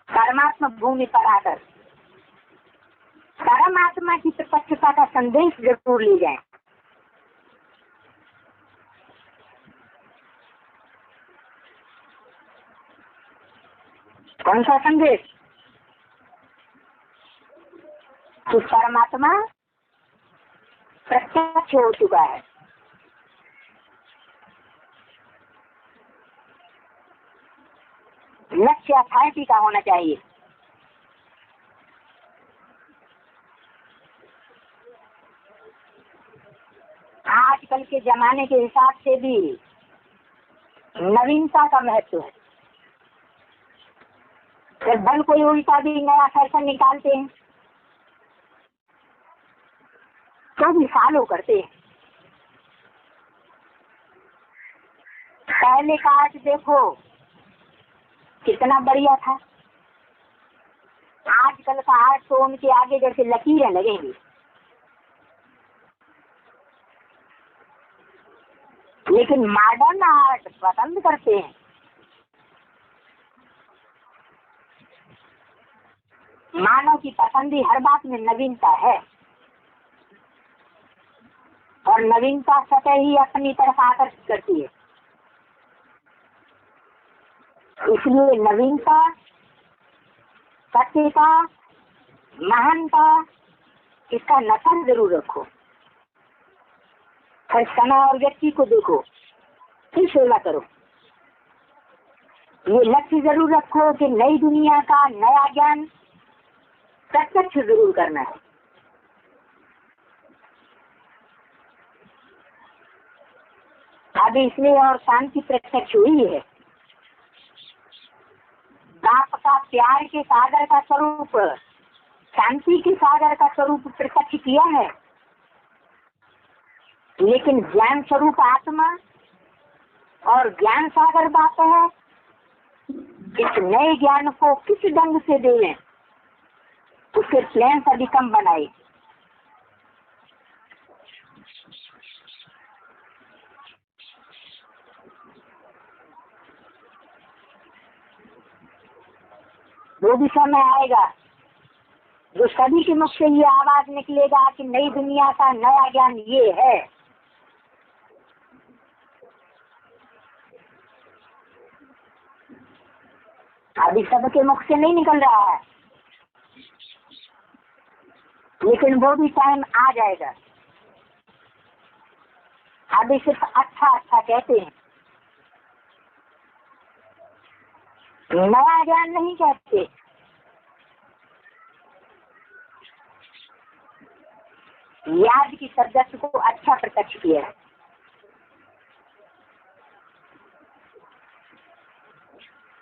परमात्मा भूमि पर आकर परमात्मा की प्रत्यक्षता का संदेश जरूर ले जाए। कौन सा संदेश? कि परमात्मा प्रत्यक्ष हो चुका है। लक्ष्य अथॉरिटी का होना चाहिए। आजकल के जमाने के हिसाब से भी नवीनता का महत्व है। फिर बल कोई उल्टा भी नया फैशन निकालते हैं तो भी फॉलो करते हैं। पहले का आज देखो कितना बढ़िया था। आजकल का आर्ट तो उनके आगे जैसे लकीरें लगेंगी। लेकिन मॉडर्न आर्ट पसंद करते हैं। मानव की पसंदी हर बात में नवीनता है और नवीनता स्वतः ही अपनी तरफ आकर्षित करती है। इसलिए नवीनता, सत्यता, महानता, इसका नशा जरूर रखो। हर समय और व्यक्ति को देखो, फिर सेवा करो। ये लक्ष्य जरूर रखो कि नई दुनिया का नया ज्ञान प्रत्यक्ष जरूर करना है। अभी इसमें और शांति प्रत्यक्ष हुई है। आपका प्यार के सागर का स्वरूप, शांति के सागर का स्वरूप प्रत्यक्ष किया है, लेकिन ज्ञान स्वरूप आत्मा और ज्ञान सागर बात है। इस नए ज्ञान को किस ढंग से दें, उसके प्लान से अधिकम बनाए। वो भी समय आएगा जो सभी के मुख से ये आवाज निकलेगा कि नई दुनिया का नया ज्ञान ये है। अभी सबके मुख से नहीं निकल रहा है, लेकिन वो भी टाइम आ जाएगा। अभी सिर्फ अच्छा अच्छा कहते हैं, नया ज्ञान नहीं कहते। याद की सदस्य को अच्छा प्रत्यक्ष किया है,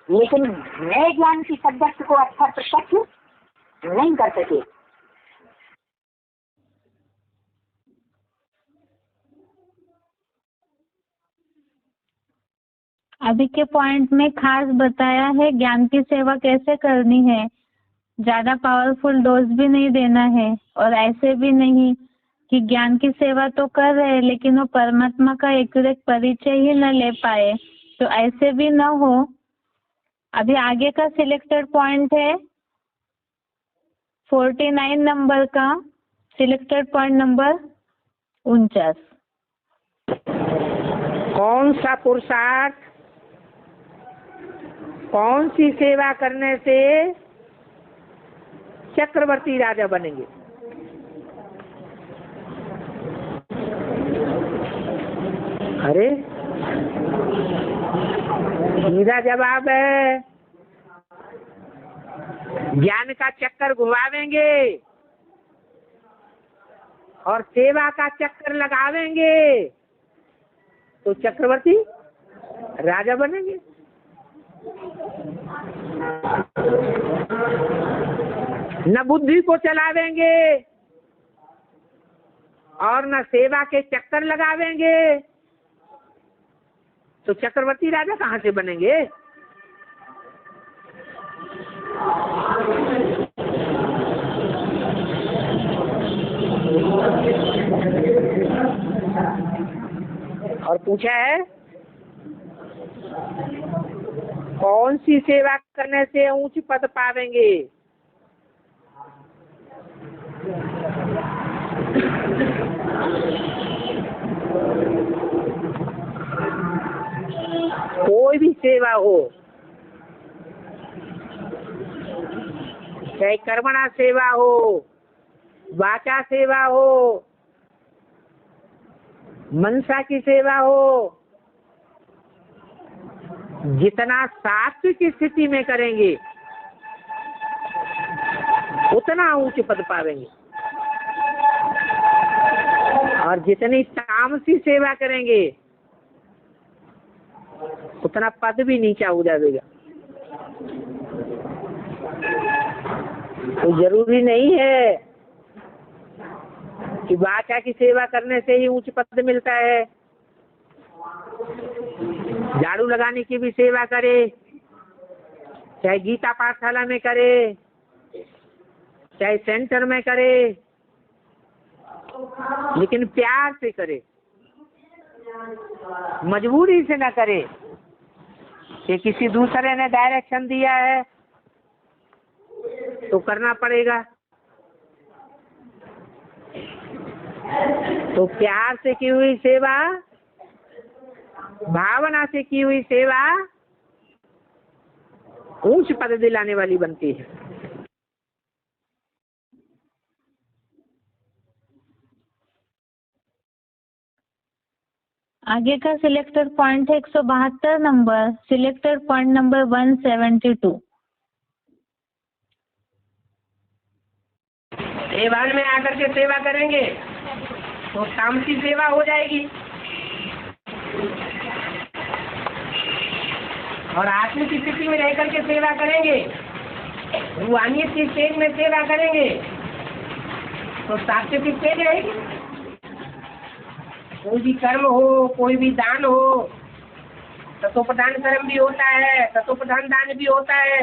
लेकिन नए ज्ञान की सदस्य को अच्छा प्रत्यक्ष नहीं कर सके। अभी के पॉइंट में खास बताया है ज्ञान की सेवा कैसे करनी है। ज्यादा पावरफुल डोज भी नहीं देना है और ऐसे भी नहीं कि ज्ञान की सेवा तो कर रहे हैं लेकिन वो परमात्मा का एक्यूरेट परिचय ही न ले पाए, तो ऐसे भी न हो। अभी आगे का सिलेक्टेड पॉइंट है 49 नंबर का, सिलेक्टेड पॉइंट नंबर 49। कौन सा पुरुषार्थ, कौन सी सेवा करने से चक्रवर्ती राजा बनेंगे? अरे सीधा जवाब है, ज्ञान का चक्कर घुमावेंगे और सेवा का चक्कर लगावेंगे तो चक्रवर्ती राजा बनेंगे। न बुद्धि को चलावेंगे और न सेवा के चक्कर लगावेंगे तो चक्रवर्ती राजा कहाँ से बनेंगे? और पूछा है कौन सी सेवा करने से ऊंच पद पावेंगे? कोई भी सेवा हो, चाहे कर्मणा सेवा हो, वाचा सेवा हो, मनसा की सेवा हो, जितना सात्विक स्थिति में करेंगे उतना ऊंच पद पावेंगे और जितनी तामसी सेवा करेंगे उतना पद भी नीचा हो जाएगा। तो जरूरी नहीं है कि वाचा की सेवा करने से ही ऊंच पद मिलता है। झाड़ू लगाने की भी सेवा करे, चाहे गीता पाठशाला में करे, चाहे सेंटर में करे, लेकिन प्यार से करे, मजबूरी से न करे कि किसी दूसरे ने डायरेक्शन दिया है तो करना पड़ेगा। तो प्यार से की हुई सेवा, भावना से की हुई सेवा ऊंच पद दिलाने वाली बनती है। आगे का सिलेक्टेड पॉइंट है 172 नंबर, सिलेक्टेड पॉइंट नंबर 172। देवान में आकर के सेवा करेंगे तो तामसी सेवा हो जाएगी और आत्मिक स्थिति में रह करके सेवा करेंगे, रूहानियत की स्टेज में सेवा करेंगे तो सात्विक स्टेज रहेगी। कोई भी कर्म हो, कोई भी दान हो, तत्वप्रधान कर्म भी होता है, तत्वप्रधान दान भी होता है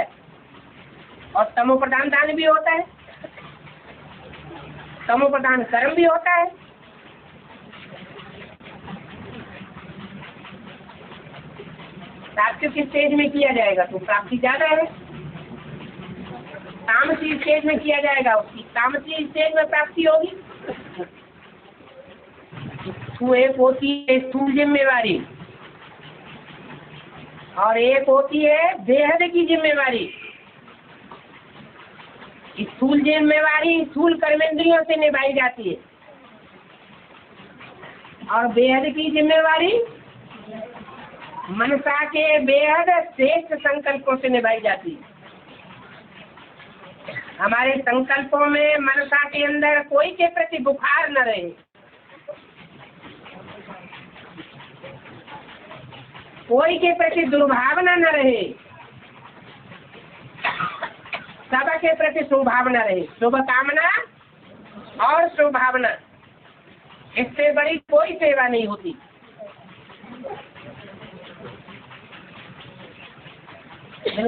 और तमोप्रधान दान भी होता है, तमोप्रधान कर्म भी होता है। सात्विक स्टेज में किया जाएगा तो प्राप्ति ज्यादा है, तामसी स्टेज में किया जाएगा उसकी तामसी स्टेज में प्राप्ति होगी। तो एक होती है स्थूल जिम्मेवारी और एक होती है बेहद की जिम्मेवारी। स्थूल जिम्मेवारी स्थूल कर्मेंद्रियों से निभाई जाती है और बेहद की जिम्मेवारी मनसा के बेहद श्रेष्ठ संकल्पों से निभाई जाती है। हमारे संकल्पों में मनसा के अंदर कोई के प्रति बुखार न रहे, कोई के प्रति दुर्भावना न रहे, सब के प्रति शुभभावना रहे। शुभ कामना और शुभभावना, इससे बड़ी कोई सेवा नहीं होती।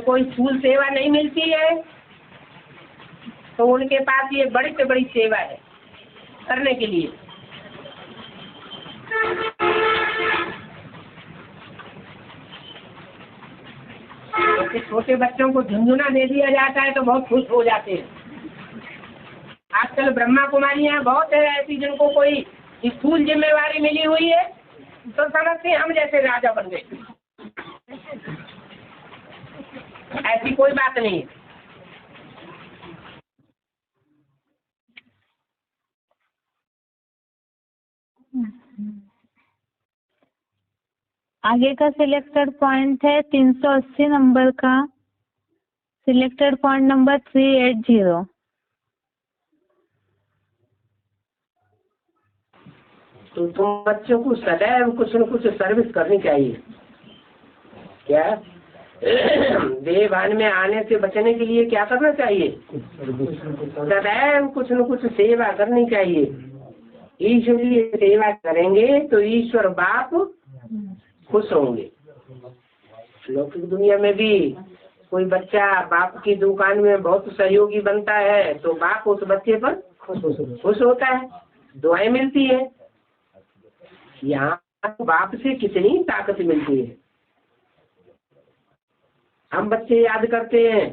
कोई स्थूल सेवा नहीं मिलती है तो उनके पास ये बड़ी से बड़ी सेवा है करने के लिए। कि छोटे बच्चों को झुनझुना दे दिया जाता है तो बहुत खुश हो जाते हैं। आजकल ब्रह्मा कुमारियाँ बहुत है ऐसी जिनको कोई स्थूल जिम्मेवारी मिली हुई है तो समझते हैं हम जैसे राजा बन गए। ऐसी कोई बात नहीं है। आगे का सिलेक्टेड पॉइंट है 380 नंबर का, सिलेक्टेड पॉइंट नंबर 380। तो तुम बच्चों को सदैव कुछ न कुछ सर्विस करनी चाहिए। क्या देहभान में आने से बचने के लिए क्या करना चाहिए? सदैव कुछ न कुछ सेवा करनी चाहिए। ईश्वरीय सेवा करेंगे तो ईश्वर बाप खुश होंगे। लौकिक दुनिया में भी कोई बच्चा बाप की दुकान में बहुत सहयोगी बनता है तो बाप उस बच्चे पर खुश होता है, दुआएं मिलती है। यहाँ बाप से कितनी ताकत मिलती है। हम बच्चे याद करते हैं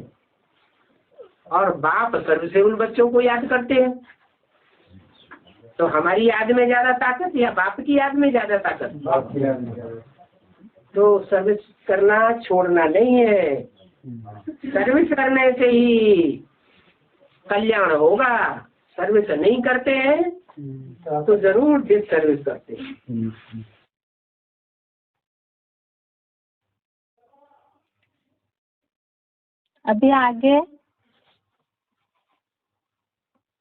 और बाप सर्वसेवल बच्चों को याद करते हैं। तो हमारी याद में ज्यादा ताकत या बाप की याद में ज्यादा ताकत? तो सर्विस करना छोड़ना नहीं है। सर्विस करने से ही कल्याण होगा। सर्विस नहीं करते हैं तो जरूर डिस सर्विस करते हैं। अभी आगे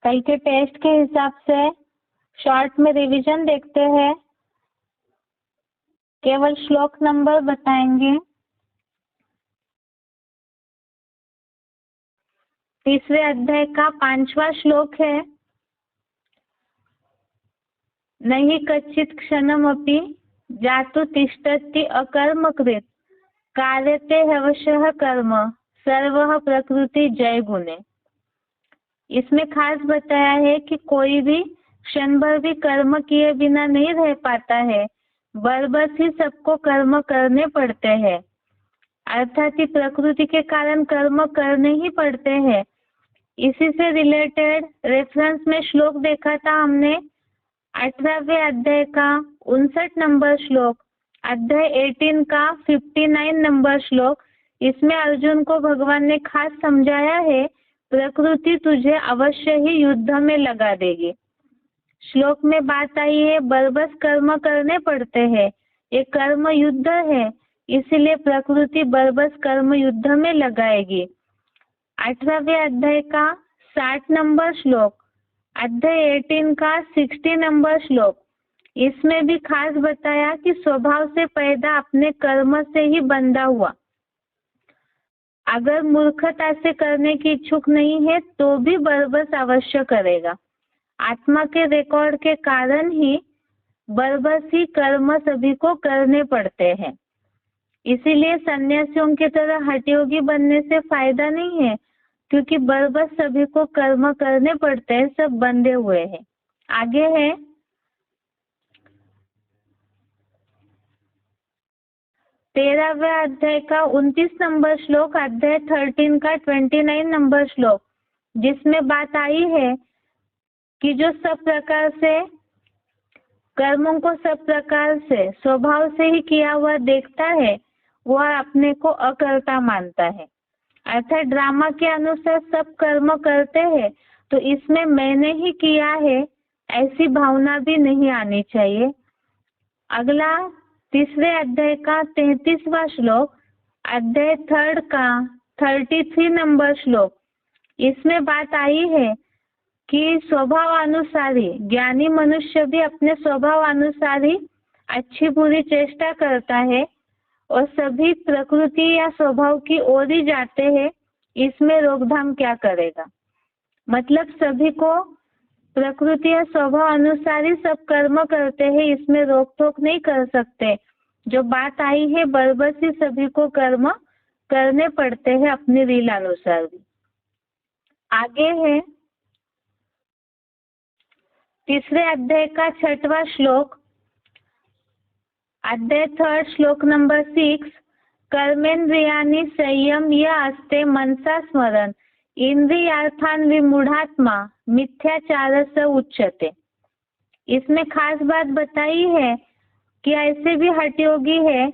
कल के टेस्ट के हिसाब से शॉर्ट में रिवीजन देखते हैं। केवल श्लोक नंबर बताएंगे। तीसरे अध्याय का 5वां श्लोक है। नहीं कच्चित क्षणमपि जातु तिष्ठति अकर्मकृत कार्यते ह्यवशः कर्म सर्वः प्रकृति जय गुणे। इसमें खास बताया है कि कोई भी क्षण भर भी कर्म किए बिना नहीं रह पाता है, बरबस ही सबको कर्म करने पड़ते हैं। अर्थात ही प्रकृति के कारण कर्म करने ही पड़ते हैं। इसी से रिलेटेड रेफरेंस में श्लोक देखा था हमने 18वें अध्याय का 59 नंबर श्लोक, अध्याय 18 का 59 नंबर श्लोक। इसमें अर्जुन को भगवान ने खास समझाया है प्रकृति तुझे अवश्य ही युद्ध में लगा देगी। श्लोक में बात आई है बरबस कर्म करने पड़ते हैं, ये कर्म युद्ध है, इसलिए प्रकृति बरबस कर्म युद्ध में लगाएगी। 18वें अध्याय का 60 नंबर श्लोक, अध्याय 18 का 60 नंबर श्लोक। इसमें भी खास बताया कि स्वभाव से पैदा अपने कर्म से ही बंधा हुआ अगर मूर्खता से करने की इच्छुक नहीं है तो भी बरबस अवश्य करेगा। आत्मा के रिकॉर्ड के कारण ही बरबस ही कर्म सभी को करने पड़ते हैं। इसीलिए सन्यासियों की तरह हठयोगी बनने से फायदा नहीं है, क्योंकि बरबस सभी को कर्म करने पड़ते हैं, सब बंधे हुए हैं। आगे है 13वें अध्याय का 29 नंबर श्लोक, अध्याय 13 का 29 नंबर श्लोक, जिसमें बात आई है कि जो सब प्रकार से कर्मों को सब प्रकार से स्वभाव से ही किया हुआ देखता है वह अपने को अकर्ता मानता है। अर्थात ड्रामा के अनुसार सब कर्म करते हैं तो इसमें मैंने ही किया है ऐसी भावना भी नहीं आनी चाहिए। अगला तीसरे अध्याय का 33वां श्लोक, अध्याय 3 का 33 नंबर श्लोक। इसमें बात आई है कि स्वभाव अनुसार ही ज्ञानी मनुष्य भी अपने स्वभाव अनुसार ही अच्छी बुरी चेष्टा करता है और सभी प्रकृति या स्वभाव की ओर ही जाते हैं। इसमें रोकथाम क्या करेगा? मतलब सभी को प्रकृति या स्वभाव अनुसार ही सब कर्म करते हैं, इसमें रोक टोक नहीं कर सकते। जो बात आई है बरबस ही सभी को कर्म करने पड़ते हैं अपनी रील अनुसार भी। आगे है तीसरे अध्याय का 6वां श्लोक, अध्याय 3 श्लोक नंबर 6, कर्मेंद्रियाणि संयम्य अस्ते मनसा स्मरण इंद्रियार्थान विमूढ़ात्मा मिथ्याचारस्य उच्यते। इसमें खास बात बताई है कि ऐसे भी हठयोगी है,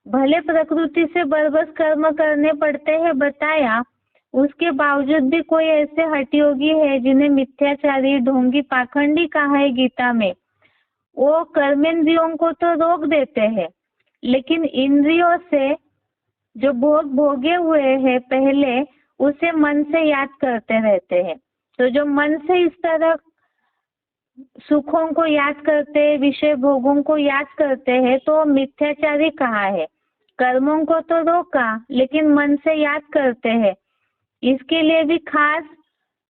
भले प्रकृति से बरबस कर्म करने पड़ते हैं बताया, उसके बावजूद भी कोई ऐसे हठयोगी है जिन्हें मिथ्याचारी ढोंगी पाखंडी कहा है गीता में। वो कर्मेंद्रियों को तो रोक देते हैं, लेकिन इंद्रियों से जो भोग भोगे हुए हैं पहले, उसे मन से याद करते रहते हैं। तो जो मन से इस तरह सुखों को याद करते हैं, विषय भोगों को याद करते हैं, तो मिथ्याचारी कहा है। कर्मों को तो रोका, लेकिन मन से याद करते हैं। इसके लिए भी खास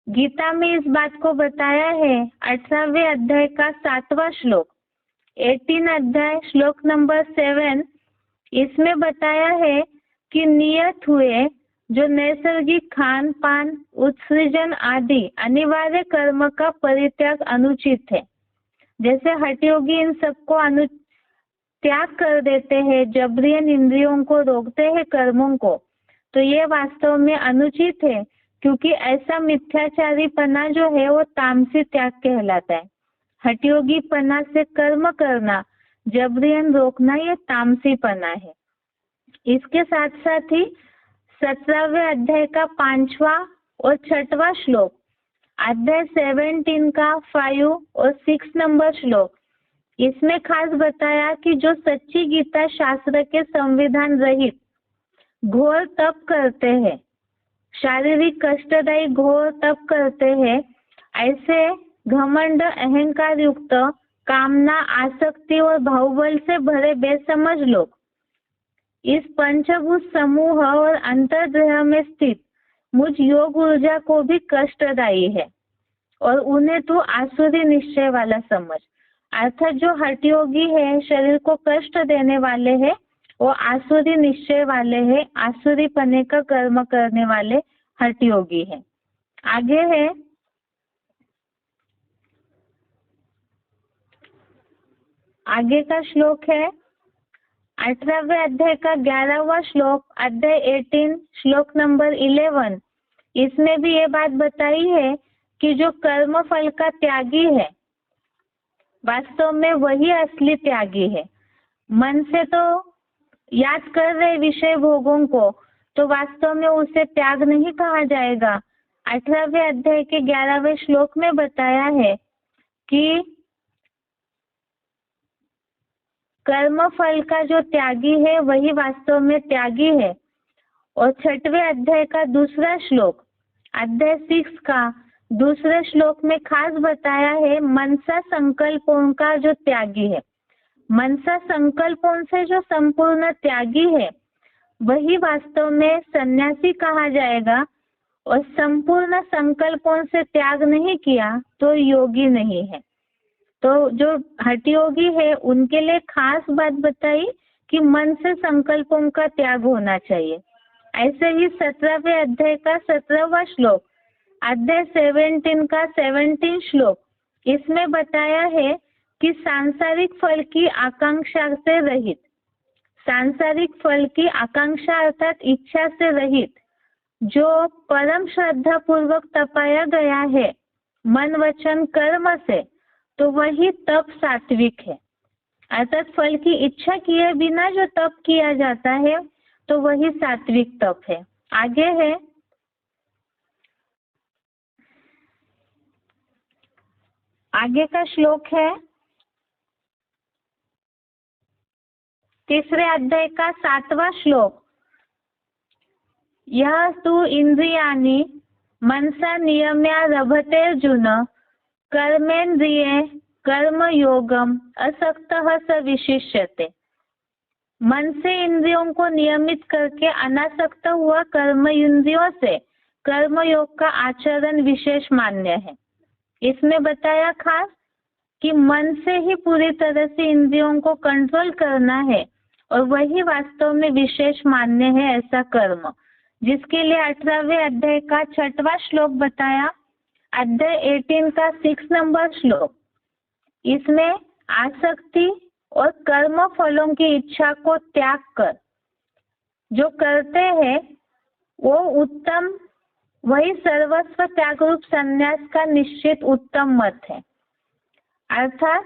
गीता में इस बात को बताया है। 18वें अध्याय का 7वां श्लोक, 18 अध्याय श्लोक नंबर 7, इसमें बताया है कि नियत हुए जो नैसर्गिक खान पान उत्सृजन आदि अनिवार्य कर्म का परित्याग अनुचित है। जैसे हठयोगी इन सबको त्याग कर देते हैं, जबरियन इंद्रियों को रोकते हैं कर्मों को, तो ये वास्तव में अनुचित है, क्योंकि ऐसा मिथ्याचारी पना जो है वो तामसी त्याग कहलाता है। हठयोगी पना से कर्म करना, जबरियन रोकना, ये तामसी पना है। इसके साथ साथ ही 17वें अध्याय का 5वां और 6वां श्लोक, अध्याय 17 का 5 और 6 नंबर श्लोक, इसमें खास बताया कि जो सच्ची गीता शास्त्र के संविधान रहित घोर तप करते हैं, शारीरिक कष्टदायी घोर तप करते हैं, ऐसे घमंड अहंकार युक्त कामना आसक्ति और बाहुबल से भरे बेसमझ लोग इस पंचभूत समूह और अंतर्ग्रह में स्थित मुझ योग ऊर्जा को भी कष्टदायी है और उन्हें तो आसुरी निश्चय वाला समझ। अर्थात जो हठयोगी है, शरीर को कष्ट देने वाले हैं, वो आसुरी निश्चय वाले हैं, आसुरी पने का कर्म करने वाले हठयोगी हैं। आगे है आगे का श्लोक है 18वें अध्याय का 11वां श्लोक, अध्याय 18 श्लोक नंबर 11। इसमें भी ये बात बताई है कि जो कर्म फल का त्यागी है, वास्तव में वही असली त्यागी है। मन से तो याद कर रहे विषय भोगों को, तो वास्तव में उसे त्याग नहीं कहा जाएगा। 18वें अध्याय के 11वें श्लोक में बताया है कि कर्म फल का जो त्यागी है वही वास्तव में त्यागी है। और 6वें अध्याय का 2वां श्लोक, अध्याय 6 का 2 श्लोक में खास बताया है मनसा संकल्पों का जो त्यागी है। मनसा संकल्पों से जो संपूर्ण त्यागी है वही वास्तव में सन्यासी कहा जाएगा, और संपूर्ण संकल्पों से त्याग नहीं किया तो योगी नहीं है। तो जो हठयोगी है उनके लिए खास बात बताई कि मन से संकल्पों का त्याग होना चाहिए। ऐसे ही 17वें अध्याय का 17वां श्लोक, अध्याय 17 का 17 श्लोक, इसमें बताया है कि सांसारिक फल की आकांक्षा से रहित, सांसारिक फल की आकांक्षा अर्थात इच्छा से रहित जो परम श्रद्धा पूर्वक तपाया गया है मन वचन कर्म से, तो वही तप सात्विक है। अर्थात फल की इच्छा किए बिना जो तप किया जाता है तो वही सात्विक तप है। आगे है आगे का श्लोक है 3 अध्याय का 7वां श्लोक, यह तु इंद्रियाणि मनसा नियम्या रभते अर्जुन कर्मेन्द्रिये कर्म योगम असक्तः स विशिष्यते। मन से इंद्रियों को नियमित करके अनासक्त हुआ कर्म इंद्रियों से कर्म योग का आचरण विशेष मान्य है। इसमें बताया खास कि मन से ही पूरी तरह से इंद्रियों को कंट्रोल करना है और वही वास्तव में विशेष मान्य है ऐसा कर्म, जिसके लिए 18वें अध्याय का 6वां श्लोक बताया, अध्याय 18 का 6 नंबर श्लोक। इसमें आसक्ति और कर्म फलों की इच्छा को त्याग कर जो करते हैं वो उत्तम, वही सर्वस्व त्याग रूप संन्यास का निश्चित उत्तम मत है। अर्थात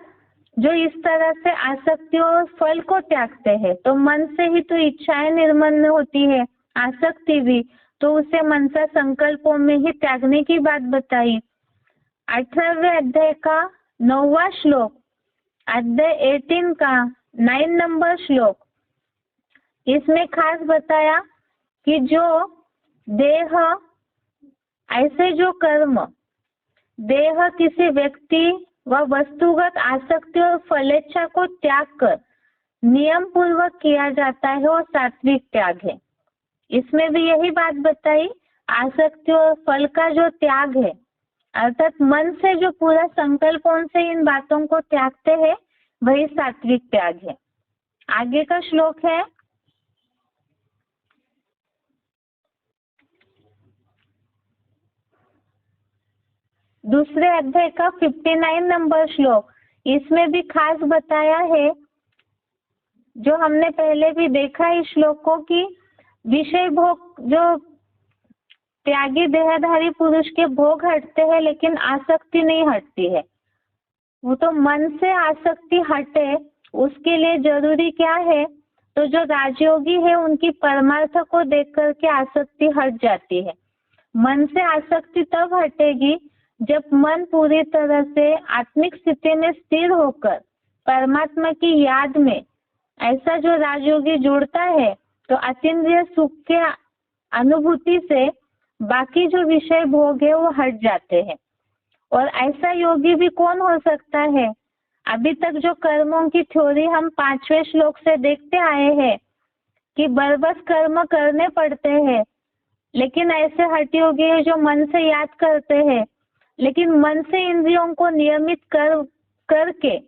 जो इस तरह से आसक्ति और फल को त्यागते हैं, तो मन से ही तो इच्छाएं निर्मल होती है, आसक्ति भी, तो उसे मनसा संकल्पों में ही त्यागने की बात बताई। 18वें अध्याय का 9वां श्लोक, अध्याय 18 का 9 नंबर श्लोक, इसमें खास बताया कि जो देह, ऐसे जो कर्म देह किसी व्यक्ति व वस्तुगत आसक्ति और फलेच्छा को त्याग कर नियम पूर्वक किया जाता है वो सात्विक त्याग है। इसमें भी यही बात बताई, आसक्ति और फल का जो त्याग है, अर्थात मन से जो पूरा संकल्पों से इन बातों को त्यागते हैं, वही सात्विक त्याग है। आगे का श्लोक है दूसरे अध्याय का 59 नंबर श्लोक। इसमें भी खास बताया है, जो हमने पहले भी देखा इस श्लोक को, कि विषय भोग, जो त्यागी देहधारी पुरुष के भोग हटते हैं लेकिन आसक्ति नहीं हटती है। वो तो मन से आसक्ति हटे, उसके लिए जरूरी क्या है, तो जो राजयोगी है उनकी परमार्थ को देख करके आसक्ति हट जाती है। मन से आसक्ति तब हटेगी जब मन पूरी तरह से आत्मिक स्थिति में स्थिर होकर परमात्मा की याद में ऐसा जो राजयोगी जुड़ता है, तो अतीन्द्रिय सुख के अनुभूति से बाकी जो विषय भोग है वो हट जाते हैं। और ऐसा योगी भी कौन हो सकता है? अभी तक जो कर्मों की थ्योरी हम 5वें श्लोक से देखते आए हैं कि बरबस कर्म करने पड़ते हैं, लेकिन ऐसे हठ योगी है जो मन से याद करते हैं, लेकिन मन से इंद्रियों को नियमित करके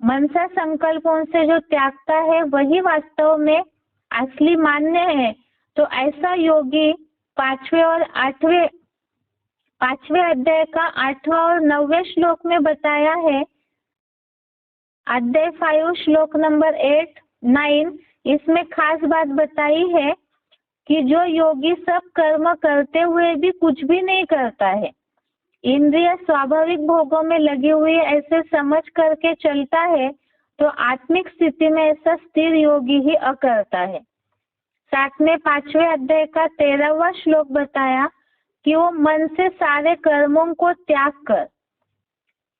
मनसा संकल्पों से जो त्यागता है, वही वास्तव में असली मान्य है। तो ऐसा योगी 5वें अध्याय का 8वां और 9वें श्लोक में बताया है। अध्याय 5 श्लोक नंबर 8, 9, इसमें खास बात बताई है कि जो योगी सब कर्म करते हुए भी कुछ भी नहीं करता है, इंद्रिय स्वाभाविक भोगों में लगी हुई ऐसे समझ करके चलता है, तो आत्मिक स्थिति में ऐसा स्थिर योगी ही अकर्ता है। साथ में 5वें अध्याय का 13वां श्लोक बताया कि वो मन से सारे कर्मों को त्याग कर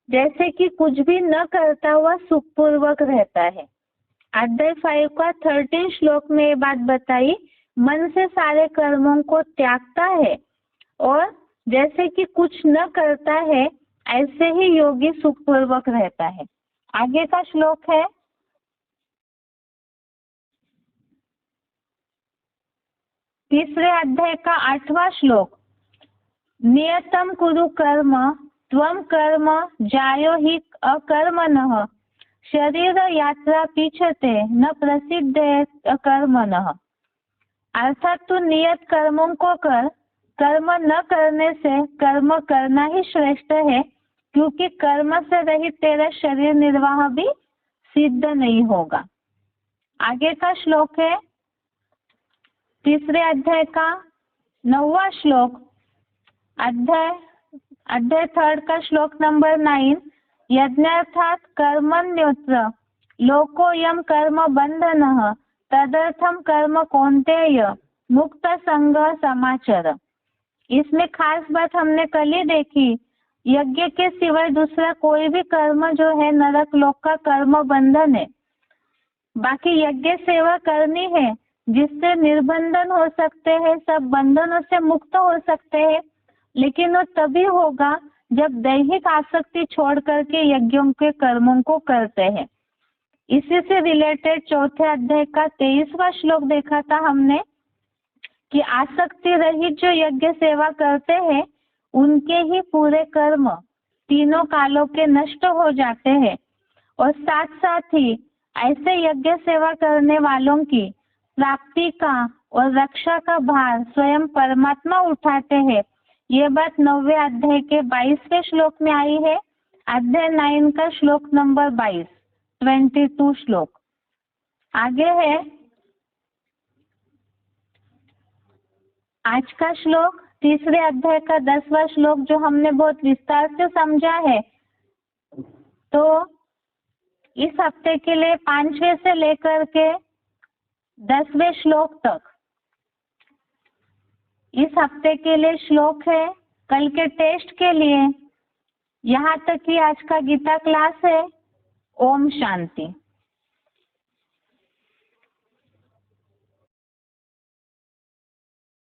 जैसे कि कुछ भी न करता हुआ सुखपूर्वक रहता है। अध्याय 5 का 13 श्लोक में ये बात बताई, मन से सारे कर्मों को त्यागता है और जैसे कि कुछ न करता है, ऐसे ही योगी सुखपूर्वक रहता है। आगे का श्लोक है तीसरे अध्याय का 8वां श्लोक, नियतम कुरु कर्म त्वम कर्म जायो हि अकर्मणः शरीर यात्रा पीछते न प्रसिद्ध अकर्मणः। अर्थात तू नियत कर्मों को कर, कर्म न करने से कर्म करना ही श्रेष्ठ है, क्योंकि कर्म से रहित तेरा शरीर निर्वाह भी सिद्ध नहीं होगा। आगे का श्लोक है तीसरे अध्याय का 9वां श्लोक, अध्याय 3 का श्लोक नंबर 9, यज्ञार्थात कर्मण्योत्र लोकोयम कर्म बंधनः तदर्थम कर्म कौन्तेय मुक्त संग समाचर। इसमें खास बात हमने कल ही देखी, यज्ञ के सिवाय दूसरा कोई भी कर्म जो है नरक लोक का कर्म बंधन है। बाकी यज्ञ सेवा करनी है जिससे निर्बंधन हो सकते हैं, सब बंधनों से मुक्त हो सकते हैं, लेकिन वो तभी होगा जब दैहिक आसक्ति छोड़ करके यज्ञों के कर्मों को करते हैं। इसी से रिलेटेड चौथे अध्याय का 23वां श्लोक देखा था हमने कि आसक्ति रहित जो यज्ञ सेवा करते हैं उनके ही पूरे कर्म तीनों कालों के नष्ट हो जाते हैं, और साथ साथ ही ऐसे यज्ञ सेवा करने वालों की प्राप्ति का और रक्षा का भार स्वयं परमात्मा उठाते हैं। ये बात 9वें अध्याय के 22वें श्लोक में आई है, अध्याय 9 का श्लोक नंबर 22, 22 श्लोक। आगे है आज का श्लोक तीसरे अध्याय का 10वां श्लोक जो हमने बहुत विस्तार से समझा है, तो इस हफ्ते के लिए 5वें से लेकर के 10वें श्लोक तक इस हफ्ते के लिए श्लोक है। कल के टेस्ट के लिए यहाँ तक कि आज का गीता क्लास है। ओम शांति।